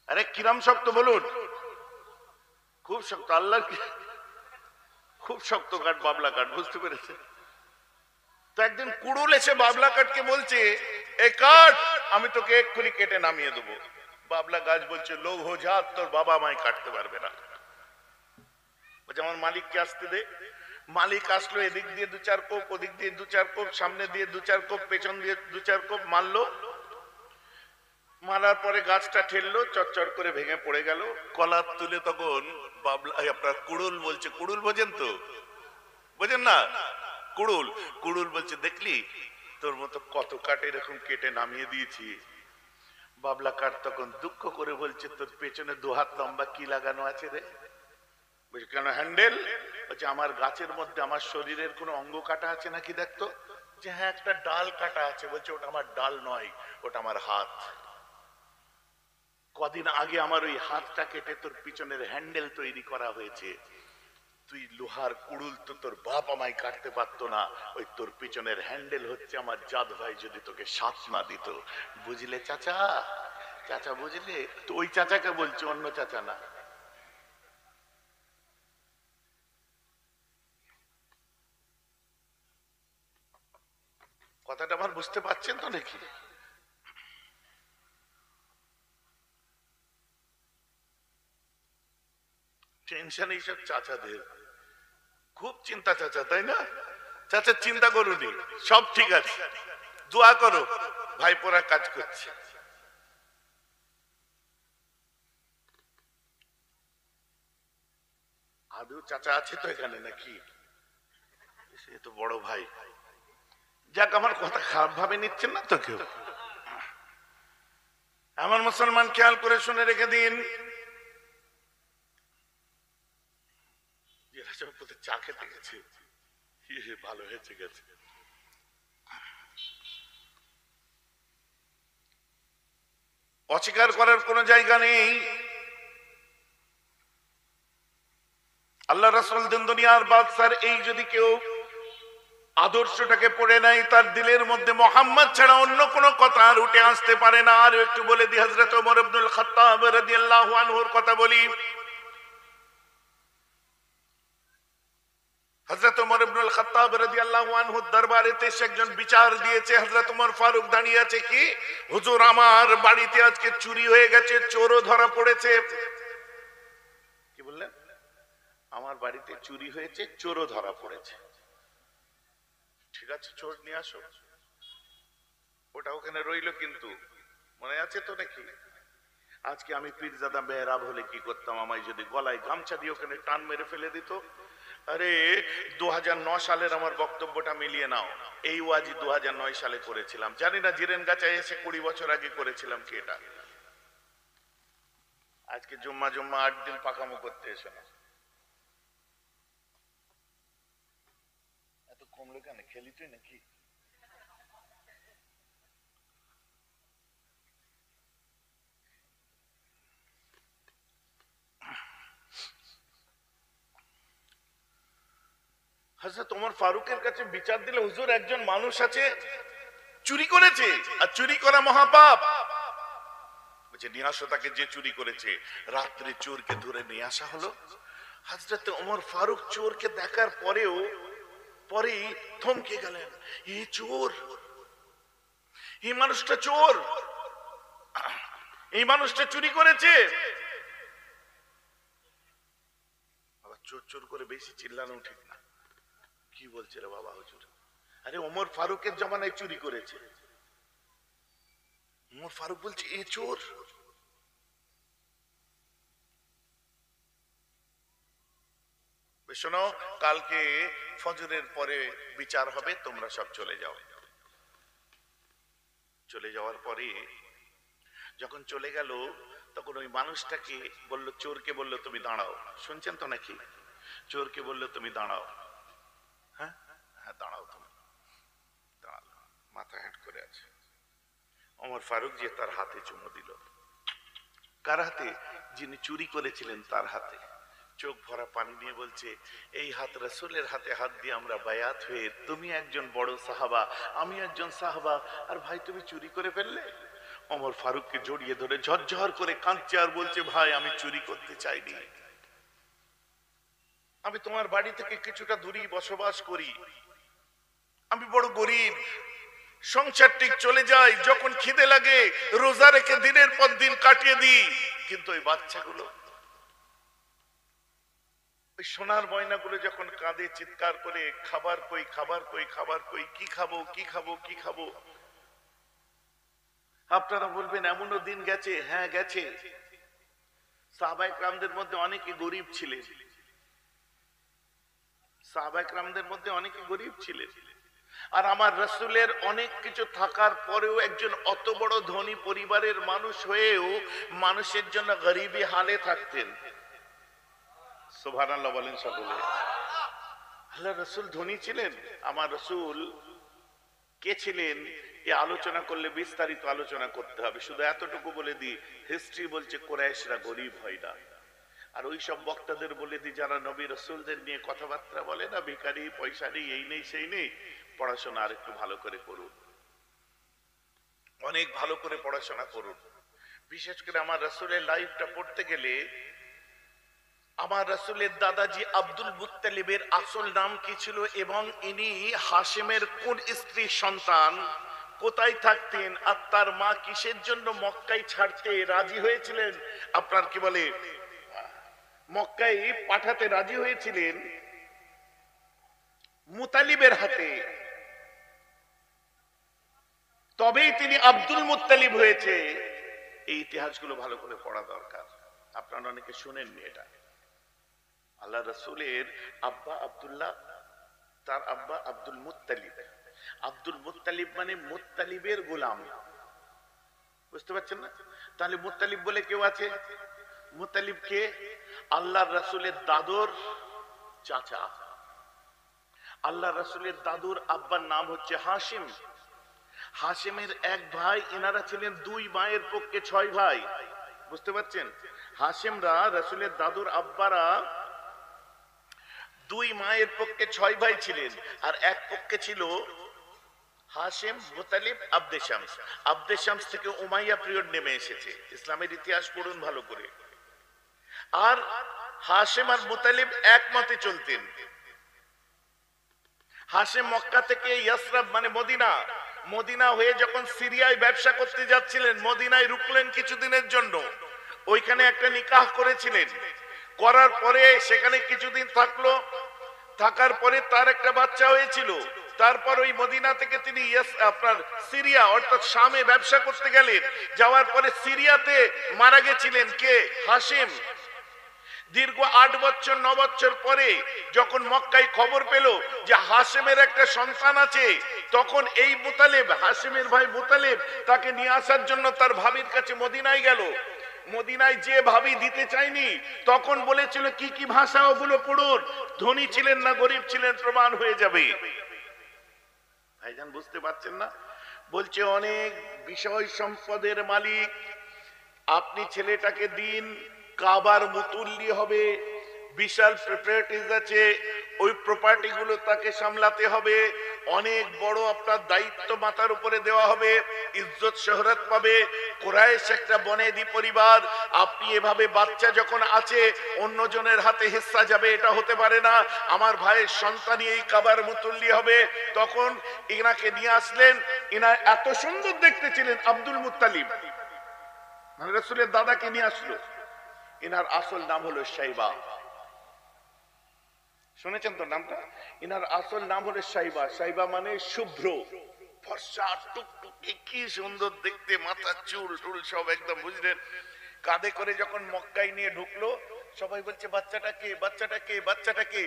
আরে কিরাম শক্ত বলুন? খুব শক্ত। আল্লাহ খুব শক্ত কাঠ বাবলা কাঠ, বুঝতে পেরেছে? তো একদিন কুড়ুল এসে বাবলা কাঠকে বলছে, এ কাঠ আমি তোকে এক্ষুনি কেটে নামিয়ে দেবো। বাবলা গাছ বলছে, লোক হো যা, তোর বাবা আমায় কাটতে পারবে না। বলছে আমার মালিককে আসতে দে। মালিক আসলো, এদিক দিয়ে দু চার কোপ, ওদিক দিয়ে দু চার কোপ, সামনে দিয়ে দু চার কোপ, পেছন দিয়ে দু চার কোপ মারলো। মারার পরে গাছটা ঠেললো, চচ্চর করে ভেঙে পড়ে গেল। কলার তুলে তখন বাবলা, আপনার কুড়ুল বলছে, কুড়ুল বোঝেন তো? বোঝেন না? কুড়ুল, কুড়ুল বলছে, দেখলি তোর মতো কত কাঠ এরকম কেটে নামিয়ে দিয়েছি। বাবলা কাঠ তখন দুঃখ করে বলছে, তোর পেছনে দু হাত লম্বা কি লাগানো আছে রে? বলছে কেন, হ্যান্ডেল? বলছে আমার গাছের মধ্যে আমার শরীরের কোনো অঙ্গ কাটা আছে নাকি দেখতো? যে হ্যাঁ, একটা ডাল কাটা আছে। বলছে ওটা আমার ডাল নয়, ওটা আমার হাত। কদিন আগে আমার ওই হাতটা কেটে তোর পিছনের হ্যান্ডেল তৈরি করা হয়েছে, তুই লোহার কুড়ুল তো তোর বাপ আমায় কাটতে পারতো না, ওই তোর পিছনের হ্যান্ডেল হচ্ছে আমার জাদ ভাই, যদি তোকে সাথ না দিত। বুঝলে চাচা? চাচা বুঝলে তো? ওই চাচাকে বলছি, অন্য চাচা না। কথাটা আমার বুঝতে পারছেন তো নাকি? টেনশন এইসব চাচাদের, খুব চিন্তা চাচা, তাই না? চাচা চিন্তা করুনি, সব ঠিক আছে, দোয়া করো, ভাইপোরা কাজ করছে। আদৌ চাচা আছে তো এখানে নাকি? সে তো বড় ভাই। যাক, আমার কথা খারাপ ভাবে নিচ্ছেন না তো কেউ? আমার মুসলমান খেয়াল করে শুনে রেখে দিন, চা খেতে গেছে, ভালো হয়েছে গেছে। অস্বীকার করার কোন জায়গা নেই। আল্লাহ রাসূল দিন দুনিয়ার বাদশার এই যদি কেউ আদর্শটাকে পড়ে নাই, তার দিলের মধ্যে মোহাম্মদ ছাড়া অন্য কোন কথা আর উঠে আসতে পারে না। আর একটু বলে দি, হযরত ওমর ইবনুল খাত্তাব রাদিয়াল্লাহু আনহুর কথা বলি। হযরত ওমর ইবনুল খাত্তাব রাদিয়াল্লাহু আনহুর দরবারে একজন বিচার দিয়েছে। হযরত ওমর ফারুক দাঁড়িয়ে আছে, কি হুজুর, আমার বাড়িতে আজকে চুরি হয়ে গেছে, চোরও ধরা পড়েছে। কি বললেন? আমার বাড়িতে চুরি হয়েছে, চোরও ধরা পড়েছে। ঠিক আছে, চোর নিয়ে আসো। ওটা ওখানে রইল, কিন্তু মনে আছে তো নাকি? আজকে আমি পীরজাদা মেহরাব হলে কি করতাম, আমায় যদি গলায় গামছা দিয়ে ওখানে টান মেরে ফেলে দিত। আরে 2009 সালের আমার বক্তব্যটা মিলিয়ে নাও, এই ওয়াজি 2009 সালে করেছিলাম। জানি না জিরেন গাছায় এসে 20 বছর আগে করেছিলাম কি এটা। আজকে জুম্মা 8 দিন পাকামো করতে এসো না। এত কমলো কেন? খেলি তুই নাকি? হযরত ওমর ফারুকের কাছে বিচার দিলে, হুজুর একজন মানুষ আছে চুরি করেছে, আর চুরি করা মহাপাপ। বলছে নিয়ে আসো তাকে, যে চুরি করেছে। রাত্রে চোরকে ধরে নিয়ে আসা হলো। হযরত ওমর ফারুক চোরকে দেখার পরেই থমকে গেলেন। এই চোর, এই মানুষটা চোর, এই মানুষটা চুরি করেছে। আবার চোর চোর করে বেশি চিল্লানো ঠিক না। কি বলছে রে বাবা হুজুর? আরে ওমর ফারুকের জমানায় চুরি করেছে। ওমর ফারুক বলছে এ চোর। শোনো, কালকে ফজরের পরে বিচার হবে, তোমরা সব চলে যাও। চলে যাওয়ার পরে যখন চলে গেল, তখন ওই মানুষটাকে বলল, চোরকে বলল তুমি দাঁড়াও। শুনছেন তো নাকি? চোরকে বলল তুমি দাঁড়াও। হ্যাঁ হ্যাঁ, দাঁড়াও। তুমি দাঁড়ালো, মাথা হেঁট করে আছে। ওমর ফারুক যে তার হাতে চুমু দিল। কার হাতে? যিনি চুরি করেছিলেন তার হাতে। চোখ ভরা পানি নিয়ে বলছে, এই হাত রাসূলের হাতে হাত দিয়ে আমরা বায়াত হয়ে, তুমি একজন বড় সাহাবা, আমি একজন সাহাবা, আর ভাই তুমি চুরি করে ফেললে। ওমর ফারুককে জড়িয়ে ধরে ঝরঝর করে কাঁদছে আর বলছে, ভাই আমি চুরি করতে চাইনি, আমি তোমার বাড়ি থেকে কিছুটা দূরেই বসবাস করি, আমি বড় গরিব, সংসার ঠিক চলে যায়, যখন খিদে লাগে রোজা রেখে দিনের পর দিন কাটিয়ে দিই। কিন্তু ওই বাচ্চাগুলো, ওই সোনার ময়নাগুলো যখন কাঁদে চিৎকার করে, খাবার কই, খাবার কই, খাবার কই, কি খাবো, কি খাবো, কি খাবো। আপনারা বলবেন এমনও দিন গেছে। হ্যাঁ গেছে। সাহাবায়ে কেরামদের মধ্যে অনেকে গরিব ছিলেন। সাহাবায়ে কেরামদের মধ্যে অনেকে গরিব ছিলেন। আর আমার রাসূলের অনেক কিছু থাকার পরেও একজন অত বড় ধনী পরিবারের মানুষ হয়েও মানুষের জন্য গরিবী হালে থাকতেন। সুবহানাল্লাহ বলেন সকলে। আল্লাহ রাসূল ধনী ছিলেন। আমার রাসূল কে ছিলেন? এই আলোচনা করলে বিস্তারিত আলোচনা করতে হবে, শুধু এতটুকু বলে দিই, হিস্ট্রি বলছে কুরাইশরা গরিব হয় না। আর ওই সব বক্তাদের বলে দিই যারা নবী রাসূলদের নিয়ে কথাবার্তা বলে না, ভিখারি, পয়সা নেই, এই নেই সেই নেই, পড়াশোনা আর একটু ভালো করে করুন, অনেক ভালো করে পড়াশোনা করুন। বিশেষ করে আমার রাসূলের লাইফটা পড়তে গেলে, আমার রাসূলের দাদাজি আব্দুল মুত্তালিবের আসল নাম কি ছিল এবং ইনি হাশেমের কোন স্ত্রীর সন্তান, কোথায় থাকতেন, আর তার মা কিসের জন্য মক্কায় ছাড়তে রাজি হয়েছিলেন, আপনার কি বলে মক্কায় পাঠাতে রাজি হয়েছিলেন মুতালিবের হাতে, তবেই তিনি আব্দুল মুত্তালিব হয়েছে। এই ইতিহাসগুলো ভালো করে পড়া দরকার, আপনারা অনেকে শুনেননি এটা। আল্লাহ রাসূলের আব্বা আব্দুল্লাহ, তার আব্বা আব্দুল মুত্তালিব। আব্দুল মুত্তালিব মানে মুত্তালিবের গোলাম, বুঝতে পারছেন না? তাহলে মুত্তালিব বলে কেউ আছে? মুত্তালিব কে? আল্লাহ রাসূলের দাদুর চাচা। আল্লাহ রাসূলের দাদুর আব্বার নাম হচ্ছে হাশিম। হাশিমের এক ভাই, এনারা ছিলেন দুই মায়ের পক্ষে 6 ভাই, বুঝতে পারছেন? হাশিমরা রাসূলের দাদুর আব্বারা দুই মায়ের পক্ষে 6 ভাই ছিলেন, আর এক পক্ষে ছিল হাশিম, মুতালিব, আব্দে শামস। আব্দে শামস থেকে উমাইয়া পিরিয়ড নেমে এসেছে, ইসলামের ইতিহাস পড়ুন ভালো করে। আর হাশিম আর মুতালিব একমতে চলতেন। হাশিম মক্কা থেকে ইয়াসরাব মানে মদিনা, মদিনা হয়ে যখন সিরিয়ায় ব্যবসা করতে যাচ্ছিলেন, মদিনায় রুকলেন কিছুদিনের জন্য, ওইখানে একটা নিকাহ করেছিলেন। করার পরে সেখানে কিছুদিন থাকলো, থাকার পরে তার একটা বাচ্চা হয়েছিল। তারপর ওই মদিনা থেকে তিনি আপনার সিরিয়া অর্থাৎ শামে ব্যবসা করতে গেলেন। যাওয়ার পরে সিরিয়াতে মারা গেছিলেন কে? হাশিম। দীর্ঘ 8 বছর 9 বছর পরে যখন মক্কায় খবর পেল যে হাশিমের একটা সন্তান আছে, তখন এই মুতালিব, হাশিমের ভাই মুতালিব, তাকে নিয়ে আসার জন্য তার ভাবির কাছে মদিনায় গেল। মদিনায় যে ভাবি দিতে চাইনি, তখন বলেছিল কি কি ভাষা, ওগুলো পড়ুন, ধনী ছিলেন না গরিব ছিলেন প্রমাণ হয়ে যাবে। ভাইজান বুঝতে পারছেন না? বলছে অনেক বিষয় সম্পদের মালিক, আপনি ছেলেটাকে দিন, কাবার মুতুল্লি হবে, বিশাল প্রপার্টিজ আছে, ওই প্রপার্টি গুলো তাকে সামলাতে হবে, অনেক বড় আপনার দায়িত্ব মাথার উপরে দেওয়া হবে, ইজ্জত শহরত পাবে। কুরাইশ একটা বনেদি পরিবার, আপনি এভাবে বাচ্চা যখন আছে অন্যজনের হাতে হিস্সা যাবে, এটা হতে পারে না। আমার ভাইয়ের সন্তানই এই কাবার মুতুল্লি হবে। তখন ইনাকে নিয়ে আসলেন। ইনা এত সুন্দর দেখতে ছিলেন, আব্দুল মুত্তালিব মানে রাসূলের দাদাকে নিয়ে আসলো। ইনার আসল নাম হলো শাইবা, শুনেছেন তো নামটা? ইনার আসল নাম হলো শাইবা। শাইবা মানে শুভ্র, ফর্সা, টুকটুকে, কি সুন্দর দেখতে, মাথা চুল টুল সব একদম, বুঝলেন? কাঁধে করে যখন মক্কায় নিয়ে ঢুকলো, সবাই বলছে বাচ্চাটা কে, বাচ্চাটা কে, বাচ্চাটা কে?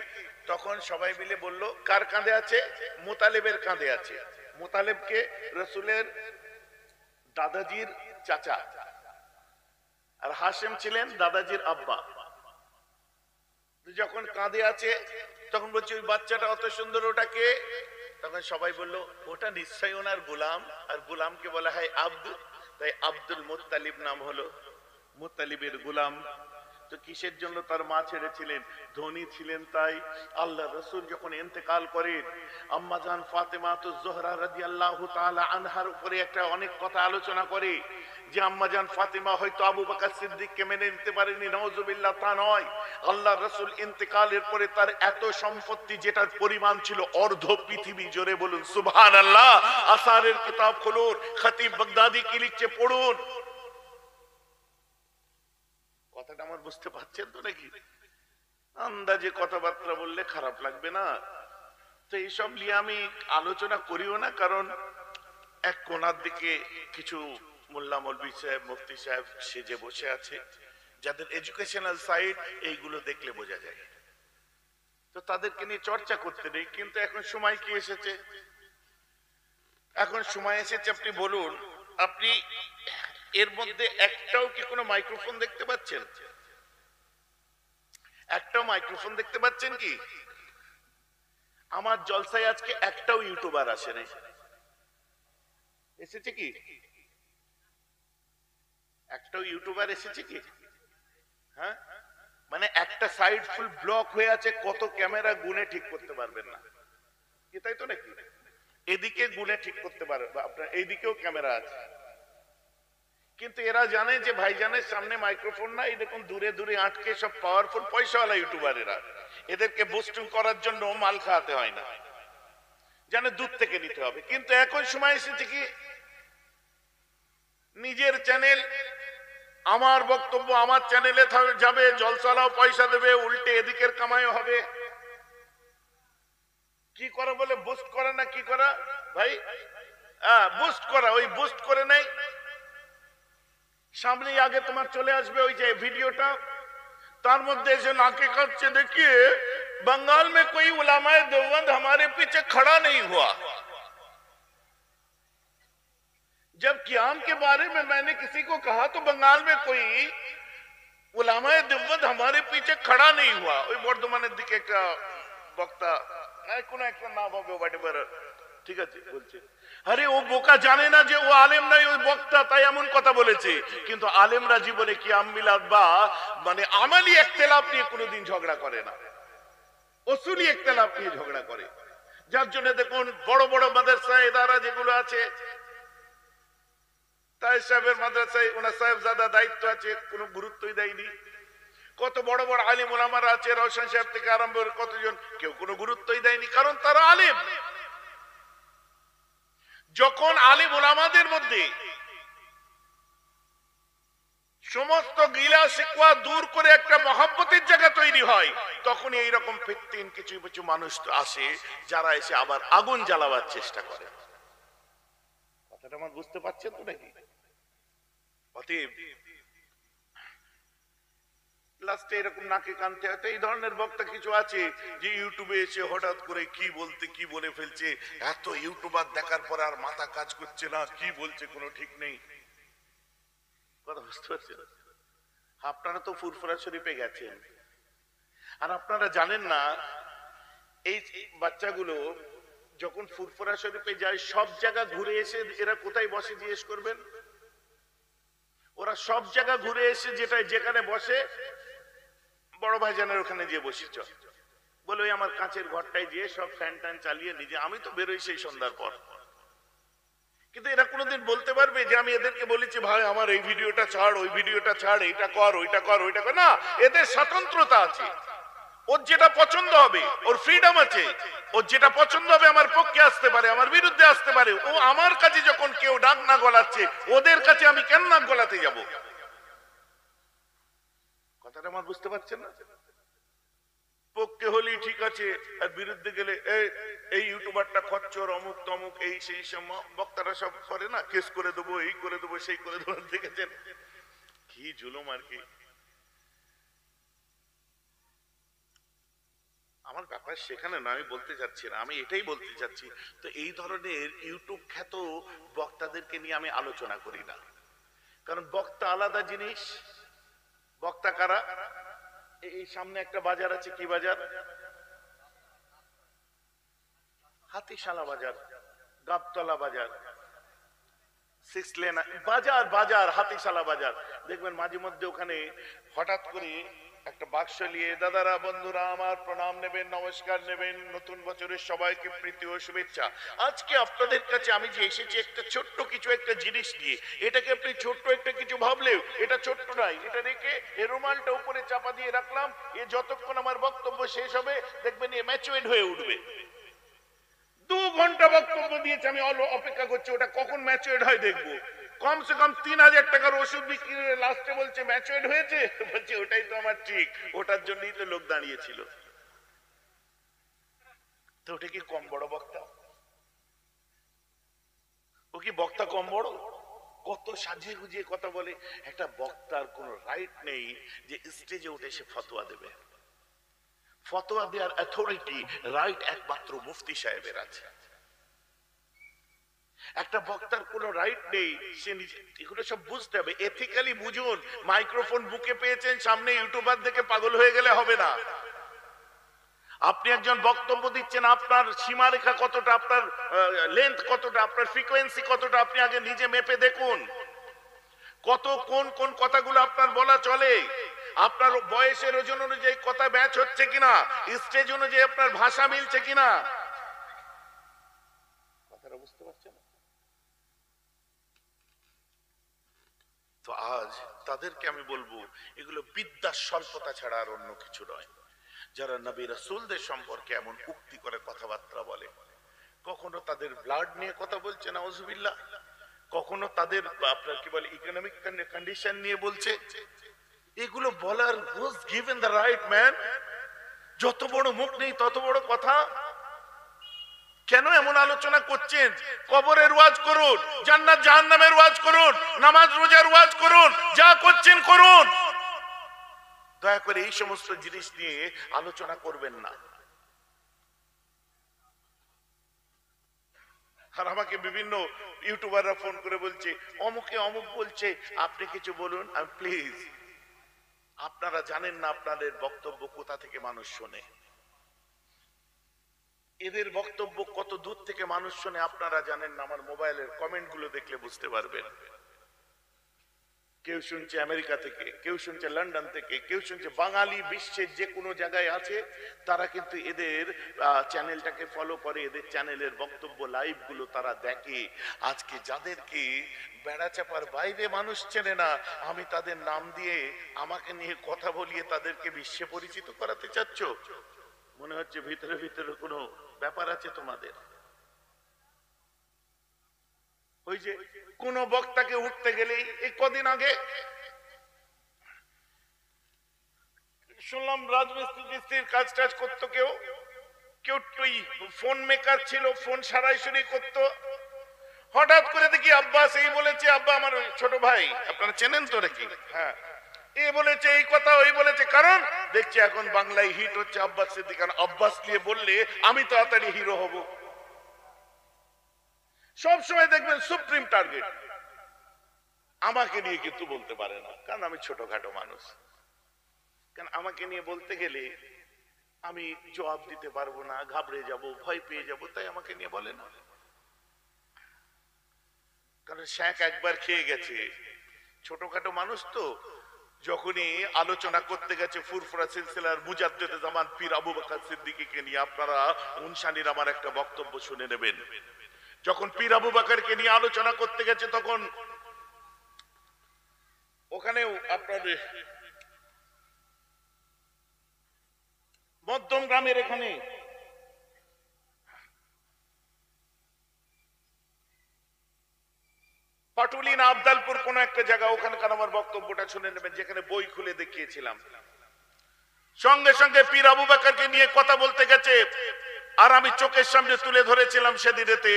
তখন সবাই মিলে বলল কার কাঁধে আছে? মুতালিবের কাঁধে আছে। মুতালিবকে রাসূলের দাদাজির চাচা, আর হাশিম ছিলেন দাদাজির আব্বা। যখন কাঁধে আছে তখন বলছে ওই বাচ্চাটা অত সুন্দর, ওটা কে? তখন সবাই বলল ওটা নিশ্চয়ই ওনার গোলাম, আর গোলামকে বলা হয় আব্দ, তাই আব্দুল মুত্তালিব নাম হলো, মুত্তালিবের গোলাম। তো কিসের জন্য তার মা ছেড়েছিলেন? ধনী ছিলেন তাই। আল্লাহ রাসূল যখন ইন্তেকাল করেন, আম্মা জান ফাতেমা তো জোহরা রাদিয়াল্লাহু তাআলা আনহার উপরে একটা অনেক কথা আলোচনা করে যে আম্মা জান ফাতেমা হয়তো আবু বকর সিদ্দিককে মেনে নিতে পারেনি, নাউজুবিল্লাহ, তা নয়। আল্লাহ রাসূল ইন্তেকালের পরে তার এত সম্পত্তি, যেটার পরিমাণ ছিল অর্ধ পৃথিবী, জোরে বলুন সুবহানাল্লাহ। আসারের কিতাব খুলুন, খতিব বাগদাদি কি লিখছে পড়ুন। কথাটা আমার বুঝতে পারছেন তো নাকি? আন্দাজে কথাবার্তা বললে খারাপ লাগবে না। তো এইসব নিয়ে আমি আলোচনা করিও না, কারণ এক কোনার দিকে কিছু মোল্লা মৌলভী সাহেব, মুফতি সাহেব সেজে বসে আছে, যাদের এডুকেশনাল সাইড এইগুলো দেখলে বোঝা যায়। তো তাদেরকে নিয়ে চর্চা করতে নেই, কিন্তু এখন সময় কি এসেছে? এখন সময় এসেছে, আপনি বলুন, আপনি এর মধ্যে একটাও কি কোনো মাইক্রোফোন দেখতে পাচ্ছেন? একটাও মাইক্রোফোন দেখতে পাচ্ছেন কি? আমার জলসায় আজকে একটাও ইউটিউবার আসে নাই। এসেছে কি? একটাও ইউটিউবার এসেছে কি? হ্যাঁ, মানে একটা সাইড ফুল ব্লক হয়ে আছে, কত ক্যামেরা গুনে ঠিক করতে পারবেন না, কি তাই তো নাকি? এদিকে গুনে ঠিক করতে পারবে, আপনার এইদিকেও ক্যামেরা আছে, কিন্তু এরা জানে যে ভাইজানের সামনে মাইক্রোফোন না, এই দেখুন দূরে দূরে আটকে সব পাওয়ারফুল পয়সাওয়ালা ইউটিউবারেরা, এদেরকে বুস্টিং করার জন্য মাল খাওয়াতে হয় না, জানে দূর থেকে নিতে হবে। কিন্তু এখন সময় এসেছে কি, নিজের চ্যানেল, আমার বক্তব্য আমার চ্যানেলে যাবে, জলসালাও পয়সা দেবে, উল্টে এদিকের কামাইও হবে। কি করা বলে, বুস্ট করা না কি করা ভাই? বুস্ট করা, ওই বুস্ট করে নেই, সামনে আগে তোমার চলে আসবে ওই যে ভিডিওটা, তার মধ্যে এসে নাকে কাটছে, देखिए बंगाल में कोई उलामाए देवबंद हमारे पीछे खड़ा नहीं हुआ, जब कियाम के बारे में मैंने किसी को कहा तो बंगाल में कोई उलामाए देवबंद हमारे पीछे खड़ा नहीं हुआ। ওই বর্ধমানের দিকে একটা বক্তা, কোন একটা নাম হবে হোয়াটএভার, ঠিক আছে, বলছে আরে ও বোকা জানে না যে ও আলেম নাই, ওই বক্তা, তাই এমন কথা বলেছে। কিন্তু আলেমরা জীবনে কিয়াম মিলাদ বা মানে আমালি ইখতিলাফ নিয়ে কোনোদিন ঝগড়া করে না, উসুলি ইখতিলাফ নিয়ে ঝগড়া করে। যার জন্য দেখুন বড় বড় মাদ্রাসা ইদারা যেগুলো আছে, তাই সাহেবের মাদ্রাসায় ওনার সাহেবজাদা দায়িত্ব আছে, কোনো গুরুত্বই দেয়নি। কত বড় বড় আলিম ওলামারা আছে, রওশন সাহেব থেকে আরম্ভ করে কতজন, কেউ কোনো গুরুত্বই দেয়নি, কারণ তারা আলিম। যখন আলিম ওলামাদের মধ্যে সমস্ত গিলা শিকওয়া দূর করে একটা মহব্বতের জায়গা তৈরি হয়, তখন এইরকম ফিতনার কিছু কিছু মানুষ আসে, যারা এসে আবার আগুন জ্বালাবার চেষ্টা করে। কথাটা আমার বুঝতে পারছেন তো নাকি? অতএব লাস্টে এরকম নাকে কানতে হয়। এই ধরনের বক্তা কিছু আছে যে ইউটিউবে এসে হঠাৎ করে কি বলতে কি বলে ফেলছে, এত ইউটিউবার দেখার পর আর মাথা কাজ করছে না, কি বলছে কোনো ঠিক নেই। কথা বুঝতে পারছেন? আপনারা তো ফুরফুরা শরীফে গেছেন, আর আপনারা জানেন না এই বাচ্চাগুলো যখন ফুরফুরা শরীফে যায়, সব জায়গা ঘুরে এসে এরা কোথায় বসে জিজ্ঞেস করবেন, ওরা সব জায়গা ঘুরে এসে যেখানে বসে, বড় ভাইজানের ওখানে গিয়ে বসেছ, বলে ওই আমার কাঁচের ঘরটায় গিয়ে সব ফ্যান ট্যান চালিয়ে নিজে, আমি তো বেরোই সেই সন্ধ্যার পর। কিন্তু এরা কোনোদিন বলতে পারবে যে আমি এদেরকে বলেছি ভাই আমার এই ভিডিওটা ছাড়, ওই ভিডিওটা ছাড়, এইটা কর, ওইটা কর, ওইটা কর? না, এদের স্বাতন্ত্রতা আছে, ওর যেটা পছন্দ হবে, ওর ফ্রিডম আছে, ওর যেটা পছন্দ হবে আমার পক্ষে আসতে পারে, আমার বিরুদ্ধে আসতে পারে। ও আমার কাছে যখন কেউ ডাক না গলাচ্ছে, ওদের কাছে আমি কেন নাক গলাতে যাব? কথাটা আমার বুঝতে পারছেন না? পক্ষে হলেই ঠিক আছে, আর বিরুদ্ধে গেলে এই ইউটিউবারটা খচ্চর, অমুক তমুক, এই সেই সব বক্তারা সব করে না, কেস করে দেবো, এই করে দেবো, সেই করে দেবো। দেখেছেন কি জুলুম আর কি। আমার ব্যাপার সেখানে না, আমি বলতে চাচ্ছি না, আমি এটাই বলতে চাচ্ছি। তো এই ধরনের ইউটিউব খ্যাত বক্তাদেরকে নিয়ে আমি আলোচনা করি না, কারণ বক্তা আলাদা জিনিস। বক্তা কারা? এই সামনে একটা বাজার আছে, কি বাজার? হাতিশালা বাজার, গাবতলা বাজার, 6 লেন বাজার, বাজার হাতিশালা বাজার। দেখবেন মাঝে মধ্যে ওখানে হঠাৎ করে একটা বাক্স নিয়ে, দাদারা বন্ধুরা আমার প্রণাম নেবেন, নমস্কার নেবেন, নতুন বছরের সবাইকে প্রীতি ও শুভেচ্ছা। আজকে আপনাদের কাছে আমি যে এসেছি একটা ছোট্ট কিছু একটা জিনিস নিয়ে, এটাকে আপনি ছোট্ট একটা কিছু ভাবলেও এটা ছোট্ট নয়। এটা রেখে এই রুমালটা উপরে চাপা দিয়ে রাখলাম, এ যতক্ষণ আমার বক্তব্য শেষ হবে দেখবেন এ ম্যাচুয়েড হয়ে উঠবে। 2 ঘন্টা বক্তব্য দিয়েছে, আমি অপেক্ষা করছি ওটা কখন ম্যাচুয়েড হয় দেখবো। কমসে কম 3000 টাকার ওষুধ বিক্রি করে লাস্টে বলছে ম্যাচুয়েড হয়েছে, বলছে ওটাই তো আমার ঠিক, ওটার জন্যই তো লোক দাঁড়িয়েছিল। তো ওটা কি কম বড় বক্তা? ও কি বক্তা কম বড়? কত সাজিয়ে গুজিয়ে কথা বলে। একটা বক্তার কোনো রাইট নেই যে স্টেজে উঠে সে ফতোয়া দেবে। ফতোয়া দেওয়ার অথরিটি, রাইট একমাত্র মুফতি সাহেবের আছে। একটা বক্তার কোনো রাইট নেই, সে নিজে, এগুলো সব বুঝতে হবে, এথিক্যালি বুঝুন। মাইক্রোফোন বুকে পেয়েছেন, সামনে ইউটিউবার দেখে পাগল হয়ে গেলে হবে না। আপনি একজন বক্তব্য দিচ্ছেন, আপনার সীমারেখা কতটা, আপনার লেন্থ কতটা, আপনার ফ্রিকোয়েন্সি কতটা, আপনি আগে নিজে মেপে দেখুন। কত কোন কোন কথাগুলো আপনার বলা চলে, আপনার বয়সের ওজন অনুযায়ী কথা ব্যাচ হচ্ছে কিনা, স্টেজ অনুযায়ী আপনার ভাষা মিলছে কিনা। কথাটা বুঝতে পারছেন? তো আজ তাদেরকে আমি বলবো, এগুলো বিদ্যার স্বল্পতা ছাড়া আর অন্য কিছু নয়। যারা নবী রাসূলদের সম্পর্কে এমন উক্তি করে কথাবার্তা বলে, কখনো তাদের ব্লাড নিয়ে কথা বলছে নাউজুবিল্লাহ, কখনো তাদের আপনার কি বলে ইকোনমিক কন্ডিশন নিয়ে বলছে। এগুলো বলার who's given the right man? যত বড় মুখ নেই তত বড় কথা। কেন এমন আলোচনা করছেন? কবরের ওয়াজ করুন, জান্নাত জাহান্নামের ওয়াজ করুন, নামাজ রোজার ওয়াজ করুন, যা করছেন করুন। দয়া করে এই সমস্ত জিনিস নিয়ে আলোচনা করবেন না। আর আমাকে বিভিন্ন ইউটিউবাররা ফোন করে বলছে অমুকে অমুক বলছে, আপনি কিছু বলুন। আমি প্লিজ, আপনারা জানেন না আপনাদের বক্তব্য কোথা থেকে মানুষ শোনে, এদের বক্তব্য কত দূর থেকে মানুষ শোনে আপনারা জানেন না। আমার মোবাইলের কমেন্ট গুলো দেখলে বুঝতে পারবেন। কেউ শুনছে আমেরিকা থেকে, কেউ শুনছে লন্ডন থেকে, কেউ শুনছে বাঙালি বিশ্বের যে কোনো জায়গায় আছে, তারা কিন্তু এদের চ্যানেলটাকে ফলো করে, এদের চ্যানেলের বক্তব্য লাইভ গুলো তারা দেখে। আজকে যাদেরকে বেড়া চাপার বাইরে মানুষ চেনে না, আমি তাদের নাম দিয়ে আমাকে নিয়ে কথা বলিয়ে তাদেরকে বিশ্বে পরিচিত করাতে চাচ্ছ? মনে হচ্ছে ভিতরে ভিতরে কোনো ব্যাপার আছে তোমাদের। ওই যে কোন বক্তাকে উঠতে গেলেই, এই কদিন আগে শুনলাম রাজমিস্ত্রির কাজ টাজ করতো, কেউ কেউ ফোন মেকার ছিল, ফোন সারাইশুরি করতো। হঠাৎ করে দেখি আব্বাস এই বলেছে, আব্বা আমার ছোট ভাই, আপনারা চেনেন তো নাকি? হ্যাঁ, এ বলেছে এই কথা, ওই বলেছে। কারণ দেখছি এখন বাংলায় হিট হচ্ছে আব্বাস সিদ্দিক, কারণ আব্বাস নিয়ে বললে আমি তাড়াতাড়ি হিরো হব। সব সময় দেখবেন সুপ্রিম টার্গেট। আমাকে নিয়ে কিন্তু বলতে পারে না, কারণ আমি ছোটখাটো মানুষ। কারণ আমাকে নিয়ে বলতে গেলে আমি জবাব দিতে পারবো না, ঘাবড়ে যাব, ভয় পেয়ে যাব, তাই আমাকে নিয়ে বলে না। কারণ শেখ একবার খেয়ে গেছে, ছোটখাটো মানুষ তো। যখনই আলোচনা করতে গেছে ফুরফুরা সিলসিলার মুজাদ্দেদে জামান পীর আবু বকর সিদ্দিকীকে নিয়ে, আপনারা উনশানির আমার একটা বক্তব্য শুনে নেবেন। যখন পীর আবু বকরকে নিয়ে আলোচনা করতে গেছে, তখন ওখানেও আপনার মধ্যম গ্রামের এখানে পাটুলি না আবদালপুর কোন একটা জায়গা, ওখানকার আমার বক্তব্যটা শুনে নেবেন, যেখানে বই খুলে দেখিয়েছিলাম। সঙ্গে সঙ্গে পীর আবু বকরকে নিয়ে কথা বলতে গেছে, আর আমি চোখের সামনে তুলে ধরেছিলাম সেদিনেতে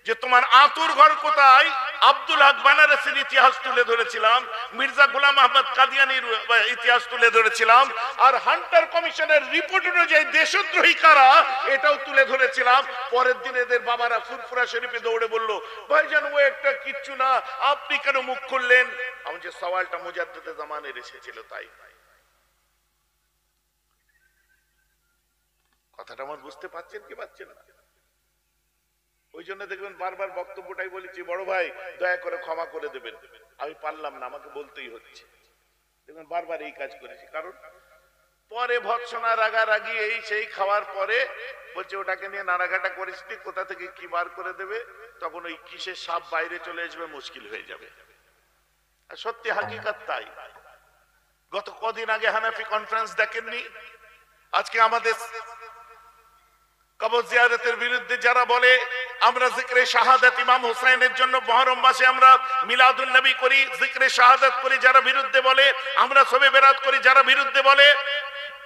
যে তোমার আতুর ঘর কোথায়, আব্দুল হক বানারসির ইতিহাস তুলে ধরেছিলাম, মির্জা গোলাম আহমদ কাদিয়ানির ইতিহাস তুলে ধরেছিলাম, আর হান্টার কমিশনের রিপোর্ট অনুযায়ী দেশদ্রোহী কারা এটাও তুলে ধরেছিলাম। পরের দিন এদের বাবারা ফুরফুরা শরীফে দৌড়ে বলল, ভাইজান ও একটা কিচ্ছু না, আপনি কেন মুখ খুললেন? আমি যে সওয়ালটা মুজাদ্দেদে জামানের এসেছিল তাই। কথাটা আমার বুঝতে পারছেন কি পাচ্ছেন না? ওই জন্য দেখবেন বারবার বক্তব্যটাই বলেছি, বড় ভাই দয়া করে ক্ষমা করে দেবেন, আমি পারলাম না, আমাকে বলতেই হচ্ছে। দেখবেন বারবার এই কাজ করেছি, কারণ পরে ভৎসনা রাগারাগি এই সেই খাওয়ার পরে বলছে ওটাকে নিয়ে নাড়াঘাটা করিস, কোথা থেকে কি বার করে দেবে, তখন ওই কিসের সাপ বাইরে চলে আসবে, মুশকিল হয়ে যাবে। আর সত্যি হাকিকত তাই। গত কদিন আগে হানাফি কনফারেন্স দেখেননি? আজকে আমাদের কবর জিয়ারতের বিরুদ্ধে যারা বলে, আমরা জিকরে শাহাদাত ইমাম হুসাইনের জন্য মুহররম মাসে আমরা মিলাদুন নবী করি, জিকরে শাহাদাত করি, যারা বিরুদ্ধে বলে, আমরা শবে বেরাত করি, যারা বিরুদ্ধে বলে,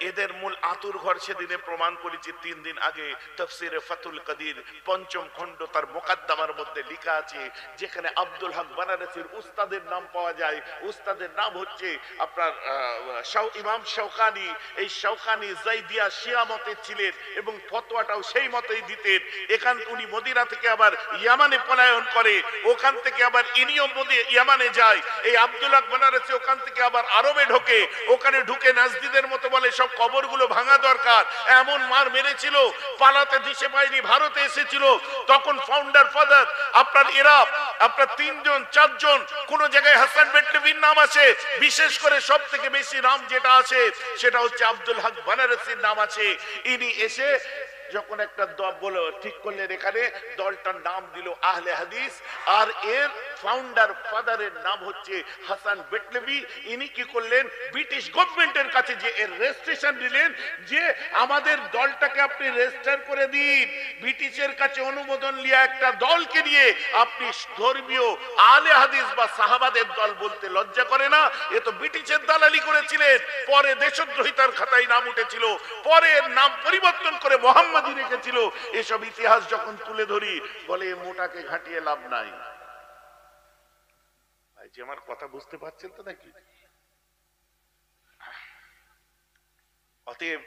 এদের মূল আতুর ঘর সেদিনে প্রমাণ করেছি 3 দিন আগে তাফসিরে ফাতুল কাদির 5ম খণ্ড তার মুকাদ্দমার মধ্যে লেখা আছে, যেখানে আব্দুল হক বানারসির উস্তাদের নাম পাওয়া যায়। উস্তাদের নাম হচ্ছে আপনার ইমাম শাওকানি। এই শাওকানি জাইদিয়া শিয়া মতে ছিলেন এবং ফতোয়াটাও সেই মতেই দিতেন। এখান উনি মদিনা থেকে আবার ইয়ামানে পলায়ন করে, ওখান থেকে আবার ইনিও ইয়ামানে যায়। এই আব্দুল হক বানারসি ওখান থেকে আবার আরবে ঢোকে, ওখানে ঢুকে নাজদিদের মতো বলে সব কবরগুলো ভাঙা দরকার। এমন মার মেরেছিল, পালাতে দিশে পায়নি, ভারতে এসেছিল, তখন ফাউন্ডার ফাদার আপনার এরা আপনার 3 জন 4 জন, কোন জায়গায় হাসান বেটলভির নাম আছে, বিশেষ করে সব থেকে বেশি নাম যেটা আছে সেটা হচ্ছে আব্দুল হক বানারসির নাম আছে। ইনি এসে যখন একটা দল বলো ঠিক করলেন, এখানে দলটার নাম দিল আহলে হাদিস, আর এর ফাউন্ডার ফাদারের নাম হচ্ছে হাসান বেটলভি। ইনি কি করলেন, ব্রিটিশ গভর্নমেন্টের কাছে যে এর রেজিস্ট্রেশন দিলেন যে আমাদের দলটাকে আপনি রেজিস্টার করে দিন। ব্রিটিশের কাছে অনুমোদন নিয়ে একটা দলকে নিয়ে আপনি ধর্মীয় আহলে হাদিস বা সাহাবাদের দল বলতে লজ্জা করে না? এ তো ব্রিটিশের দালালি করেছিলেন, পরে দেশদ্রোহিতার খাতায় নাম উঠেছিল, পরে এর নাম পরিবর্তন করে মোহাম্মদী রেখেছিল। এসব ইতিহাস যখন তুলে ধরি বলে মোটাকে ঘাটিয়ে লাভ নাই। ভাই যে আমার কথা বুঝতে পারছেন তো নাকি? অতএব